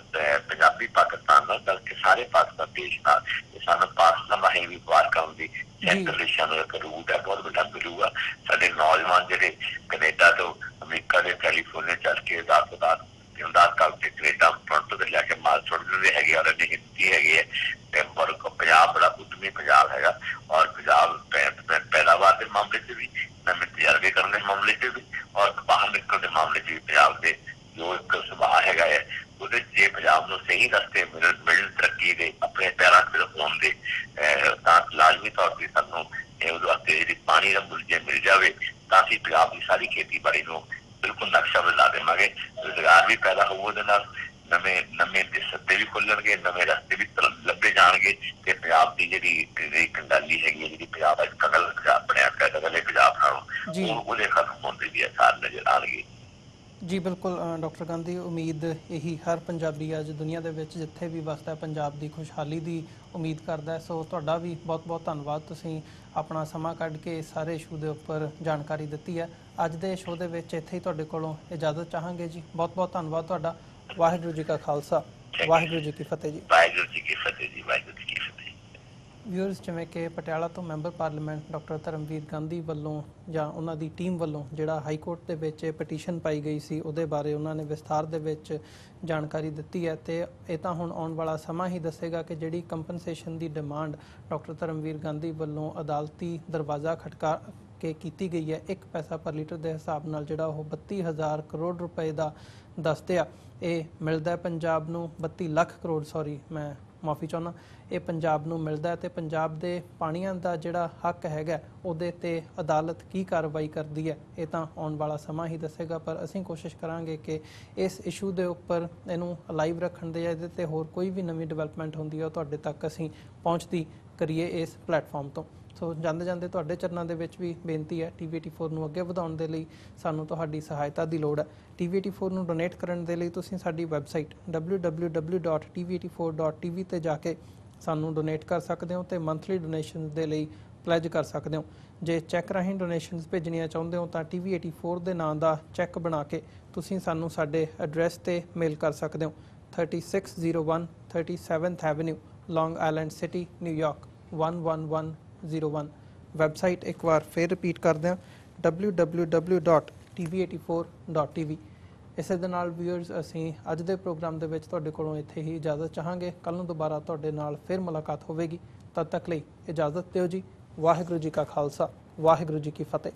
ਪੰਜਾਬੀ ਪਾਕਿਸਤਾਨ ਨਾਲ ਬਲਕਿ ਸਾਰੇ ਪਾਕਿਸਤਾਨ ਦੇਸ਼ ਨਾਲ। ਸਾਨੂੰ ਪਾਕਿਸਤਾਨ ਰਾਹੀਂ ਵੀ ਵਪਾਰ ਕਰਨ ਦੀ ਸੈਂਟਰਲ ਏਸ਼ੀਆ ਨੂੰ ਇੱਕ ਰੂਟ ਹੈ, ਬਹੁਤ ਵੱਡਾ ਮਿਲੂਗਾ। ਸਾਡੇ ਨੌਜਵਾਨ ਜਿਹੜੇ ਕੈਨੇਡਾ ਤੋਂ ਅਮਰੀਕਾ ਦੇ ਕੈਲੀਫੋਰਨੀਆ ਚੱਲ ਕੇ ਇਮਦਾਦ ਕਰਕੇ ਕੈਨੇਡਾ ਟੋਰਾਂਟੋ ਦੇ ਲੈ ਕੇ ਮਾਲ ਛੋੜ ਦਿੰਦੇ ਹੈਗੇ ਔਰ ਇੰਨੀ ਗਿਣਤੀ ਹੈਗੀ ਹੈ। ਪੰਜਾਬ ਬੜਾ ਉੱਦਮੀ ਪੰਜਾਬ ਹੈਗਾ ਔਰ ਪੰਜਾਬ ਪੈਦਾਵਾਰ ਦੇ ਮਾਮਲੇ 'ਚ ਵੀ, ਨਵੇਂ ਤਜਰਬੇ ਕਰਨ ਦੇ ਮਾਮਲੇ 'ਚ ਵੀ ਔਰ ਬਾਹਰ ਨਿਕਲਣ ਦੇ ਮਾਮਲੇ 'ਚ ਵੀ ਪੰਜਾਬ ਦੇ ਜੋ ਇੱਕ ਸੁਭਾਅ ਹੈਗਾ ਹੈ ਉਹਦੇ 'ਚ ਜੇ ਪੰਜਾਬ ਨੂੰ ਸਹੀ ਰਸਤੇ ਮਿਲਣ ਤਰੱਕੀ ਦੇ ਆਪਣੇ ਪੈਰਾਂ ਤੇ ਹੋਣ ਦੇ ਤਾਂ ਲਾਜ਼ਮੀ ਤੌਰ ਤੇ ਸਾਨੂੰ ਉਹਦੇ ਵਾਸਤੇ ਜਿਹੜੀ ਪਾਣੀ ਦਾ ਮੁੱਲ ਜੇ ਮਿਲ ਜਾਵੇ ਤਾਂ ਅਸੀਂ ਪੰਜਾਬ ਦੀ ਸਾਰੀ ਖੇਤੀਬਾੜੀ ਨੂੰ ਬਿਲਕੁਲ ਨਕਸ਼ਾ ਬਦਲਾ ਦੇਵਾਂਗੇ। ਰੁਜ਼ਗਾਰ ਵੀ ਪੈਦਾ ਹੋਊ ਉਹਦੇ ਨਾਲ, ਨਵੇਂ ਸੱਦੇ ਵੀ ਖੁੱਲਣਗੇ, ਨਵੇਂ ਰਸਤੇ ਵੀ ਲੱਭੇ ਜਾਣਗੇ ਤੇ ਪੰਜਾਬ ਦੀ ਜਿਹੜੀ ਕੰਡਾਲੀ ਹੈਗੀ ਹੈ, ਜਿਹੜੀ ਪੰਜਾਬ ਅੱਜ ਕਗਲ ਪੰਜਾਬ ਬਣਿਆ ਕਗਲੇ ਪੰਜਾਬ ਨਾਲੋਂ ਉਹਦੇ ਖਤਮ ਹੋਣ ਦੇ ਵੀ ਆਸਾਰ ਨਜ਼ਰ ਆਉਣਗੇ। ਜੀ ਬਿਲਕੁਲ ਡਾਕਟਰ ਗਾਂਧੀ, ਉਮੀਦ ਇਹੀ ਹਰ ਪੰਜਾਬੀ ਅੱਜ ਦੁਨੀਆ ਦੇ ਵਿੱਚ ਜਿੱਥੇ ਵੀ ਵਸਦਾ ਪੰਜਾਬ ਦੀ ਖੁਸ਼ਹਾਲੀ ਦੀ ਉਮੀਦ ਕਰਦਾ। ਸੋ ਤੁਹਾਡਾ ਵੀ ਬਹੁਤ ਬਹੁਤ ਧੰਨਵਾਦ, ਤੁਸੀਂ ਆਪਣਾ ਸਮਾਂ ਕੱਢ ਕੇ ਸਾਰੇ ਇਸ਼ੂ ਦੇ ਉੱਪਰ ਜਾਣਕਾਰੀ ਦਿੱਤੀ ਹੈ। ਅੱਜ ਦੇ ਸ਼ੋਅ ਦੇ ਵਿੱਚ ਇੱਥੇ ਹੀ ਤੁਹਾਡੇ ਕੋਲੋਂ ਇਜਾਜ਼ਤ ਚਾਹਾਂਗੇ ਜੀ। ਬਹੁਤ ਬਹੁਤ ਧੰਨਵਾਦ ਤੁਹਾਡਾ। ਵਾਹਿਗੁਰੂ ਜੀ ਕਾ ਖਾਲਸਾ, ਵਾਹਿਗੁਰੂ ਜੀ ਕੀ ਫਤਿਹ ਜੀ। ਵਾਹਿਗੁਰੂ ਜੀ ਕੀ ਫਤਿਹ ਜੀ, ਵਾਹਿਗੁਰੂ ਜੀ ਕੀ ਫਤਿਹ। ਵਿਊਅਰਸ, ਜਿਵੇਂ ਕਿ ਪਟਿਆਲਾ ਤੋਂ member parliament doctor Dharamvir Gandhi ਵੱਲੋਂ ਜਾਂ ਉਹਨਾਂ ਦੀ ਟੀਮ ਵੱਲੋਂ ਜਿਹੜਾ ਹਾਈ ਕੋਰਟ ਦੇ ਵਿੱਚ ਪਟੀਸ਼ਨ ਪਾਈ ਗਈ ਸੀ ਉਹਦੇ ਬਾਰੇ ਉਹਨਾਂ ਨੇ ਵਿਸਥਾਰ ਦੇ ਵਿੱਚ ਜਾਣਕਾਰੀ ਦਿੱਤੀ ਹੈ ਤੇ ਇਹ ਤਾਂ ਹੁਣ ਆਉਣ ਵਾਲਾ ਸਮਾਂ ਹੀ ਦੱਸੇਗਾ ਕਿ ਜਿਹੜੀ ਕੰਪਨਸੇਸ਼ਨ ਦੀ ਡਿਮਾਂਡ ਡਾਕਟਰ ਧਰਮਵੀਰ ਗਾਂਧੀ ਵੱਲੋਂ ਅਦਾਲਤੀ ਦਰਵਾਜ਼ਾ ਕੇ ਕੀਤੀ ਗਈ ਹੈ 1 ਪੈਸਾ ਪਰ ਲੀਟਰ ਦੇ ਹਿਸਾਬ ਨਾਲ ਜਿਹੜਾ ਉਹ 32,000 ਕਰੋੜ ਰੁਪਏ ਦਾ ਦੱਸਦੇ ਆ। ਇਹ ਮਿਲਦਾ ਹੈ ਪੰਜਾਬ ਨੂੰ 32 ਲੱਖ ਕਰੋੜ ਮੈਂ ਮਾਫੀ ਚਾਹੁੰਦਾ, ਇਹ ਪੰਜਾਬ ਨੂੰ ਮਿਲਦਾ ਤੇ ਪੰਜਾਬ ਦੇ ਪਾਣੀਆਂ ਦਾ ਜਿਹੜਾ ਹੱਕ ਹੈਗਾ ਉਹਦੇ ਤੇ ਅਦਾਲਤ ਕੀ ਕਾਰਵਾਈ ਕਰਦੀ ਹੈ ਇਹ ਤਾਂ ਆਉਣ ਵਾਲਾ ਸਮਾਂ ਹੀ ਦੱਸੇਗਾ। ਪਰ ਅਸੀਂ ਕੋਸ਼ਿਸ਼ ਕਰਾਂਗੇ ਕਿ ਇਸ ਇਸ਼ੂ ਦੇ ਉੱਪਰ ਇਹਨੂੰ ਲਾਈਵ ਰੱਖਣ ਦੇ ਜਾਂ ਇਹਦੇ ਤੇ ਹੋਰ ਕੋਈ ਵੀ ਨਵੀਂ ਡਿਵੈਲਪਮੈਂਟ ਹੁੰਦੀ ਹੈ ਤੁਹਾਡੇ ਤੱਕ ਅਸੀਂ ਪਹੁੰਚਦੀ ਕਰੀਏ ਇਸ ਪਲੇਟਫਾਰਮ ਤੋਂ। ਸੋ ਜਾਂਦੇ ਜਾਂਦੇ ਤੁਹਾਡੇ ਚਰਨਾਂ ਦੇ ਵਿੱਚ ਵੀ ਬੇਨਤੀ ਹੈ TV84 ਨੂੰ ਅੱਗੇ ਵਧਾਉਣ ਦੇ ਲਈ ਸਾਨੂੰ ਤੁਹਾਡੀ ਸਹਾਇਤਾ ਦੀ ਲੋੜ ਹੈ। TV84 ਨੂੰ ਡੋਨੇਟ ਕਰਨ ਦੇ ਲਈ ਤੁਸੀਂ ਸਾਡੀ ਵੈਬਸਾਈਟ www.tv84.tv ਤੇ ਜਾ ਕੇ ਸਾਨੂੰ ਡੋਨੇਟ ਕਰ ਸਕਦੇ ਹੋ ਤੇ ਮੰਥਲੀ ਡੋਨੇਸ਼ਨ ਦੇ ਲਈ ਪਲੈਜ ਕਰ ਸਕਦੇ ਹੋ। ਜੇ ਚੈੱਕ ਰਾਹੀਂ ਡੋਨੇਸ਼ਨਸ ਭੇਜਣੀਆਂ ਚਾਹੁੰਦੇ ਹੋ ਤਾਂ TV84 ਦੇ ਨਾਂ ਦਾ ਚੈੱਕ ਬਣਾ ਕੇ ਤੁਸੀਂ ਸਾਨੂੰ ਸਾਡੇ ਐਡਰੈਸ ਤੇ ਮੇਲ ਕਰ ਸਕਦੇ ਹੋ 3601 37th ਐਵਨਿਊ ਲੌਂਗ ਆਈਲੈਂਡ ਸਿਟੀ ਨਿਊਯਾਰਕ 11101। ਵੈਬਸਾਈਟ ਇੱਕ ਵਾਰ ਫਿਰ ਰਿਪੀਟ ਕਰਦੇ ਹਾਂ www.tv84.tv। ਇਸੇ ਦੇ ਨਾਲ ਵਿਊਅਰਸ ਅਸੀਂ ਅੱਜ ਦੇ ਪ੍ਰੋਗਰਾਮ ਦੇ ਵਿੱਚ ਤੁਹਾਡੇ ਕੋਲੋਂ ਇੱਥੇ ਹੀ ਇਜਾਜ਼ਤ ਚਾਹਾਂਗੇ। ਕੱਲ ਨੂੰ ਦੁਬਾਰਾ ਤੁਹਾਡੇ ਨਾਲ ਫਿਰ ਮੁਲਾਕਾਤ ਹੋਵੇਗੀ। ਤਦ ਤੱਕ ਲਈ ਇਜਾਜ਼ਤ ਦਿਓ ਜੀ। ਵਾਹਿਗੁਰੂ ਜੀ ਕਾ ਖਾਲਸਾ, ਵਾਹਿਗੁਰੂ ਜੀ ਕੀ ਫਤਿਹ।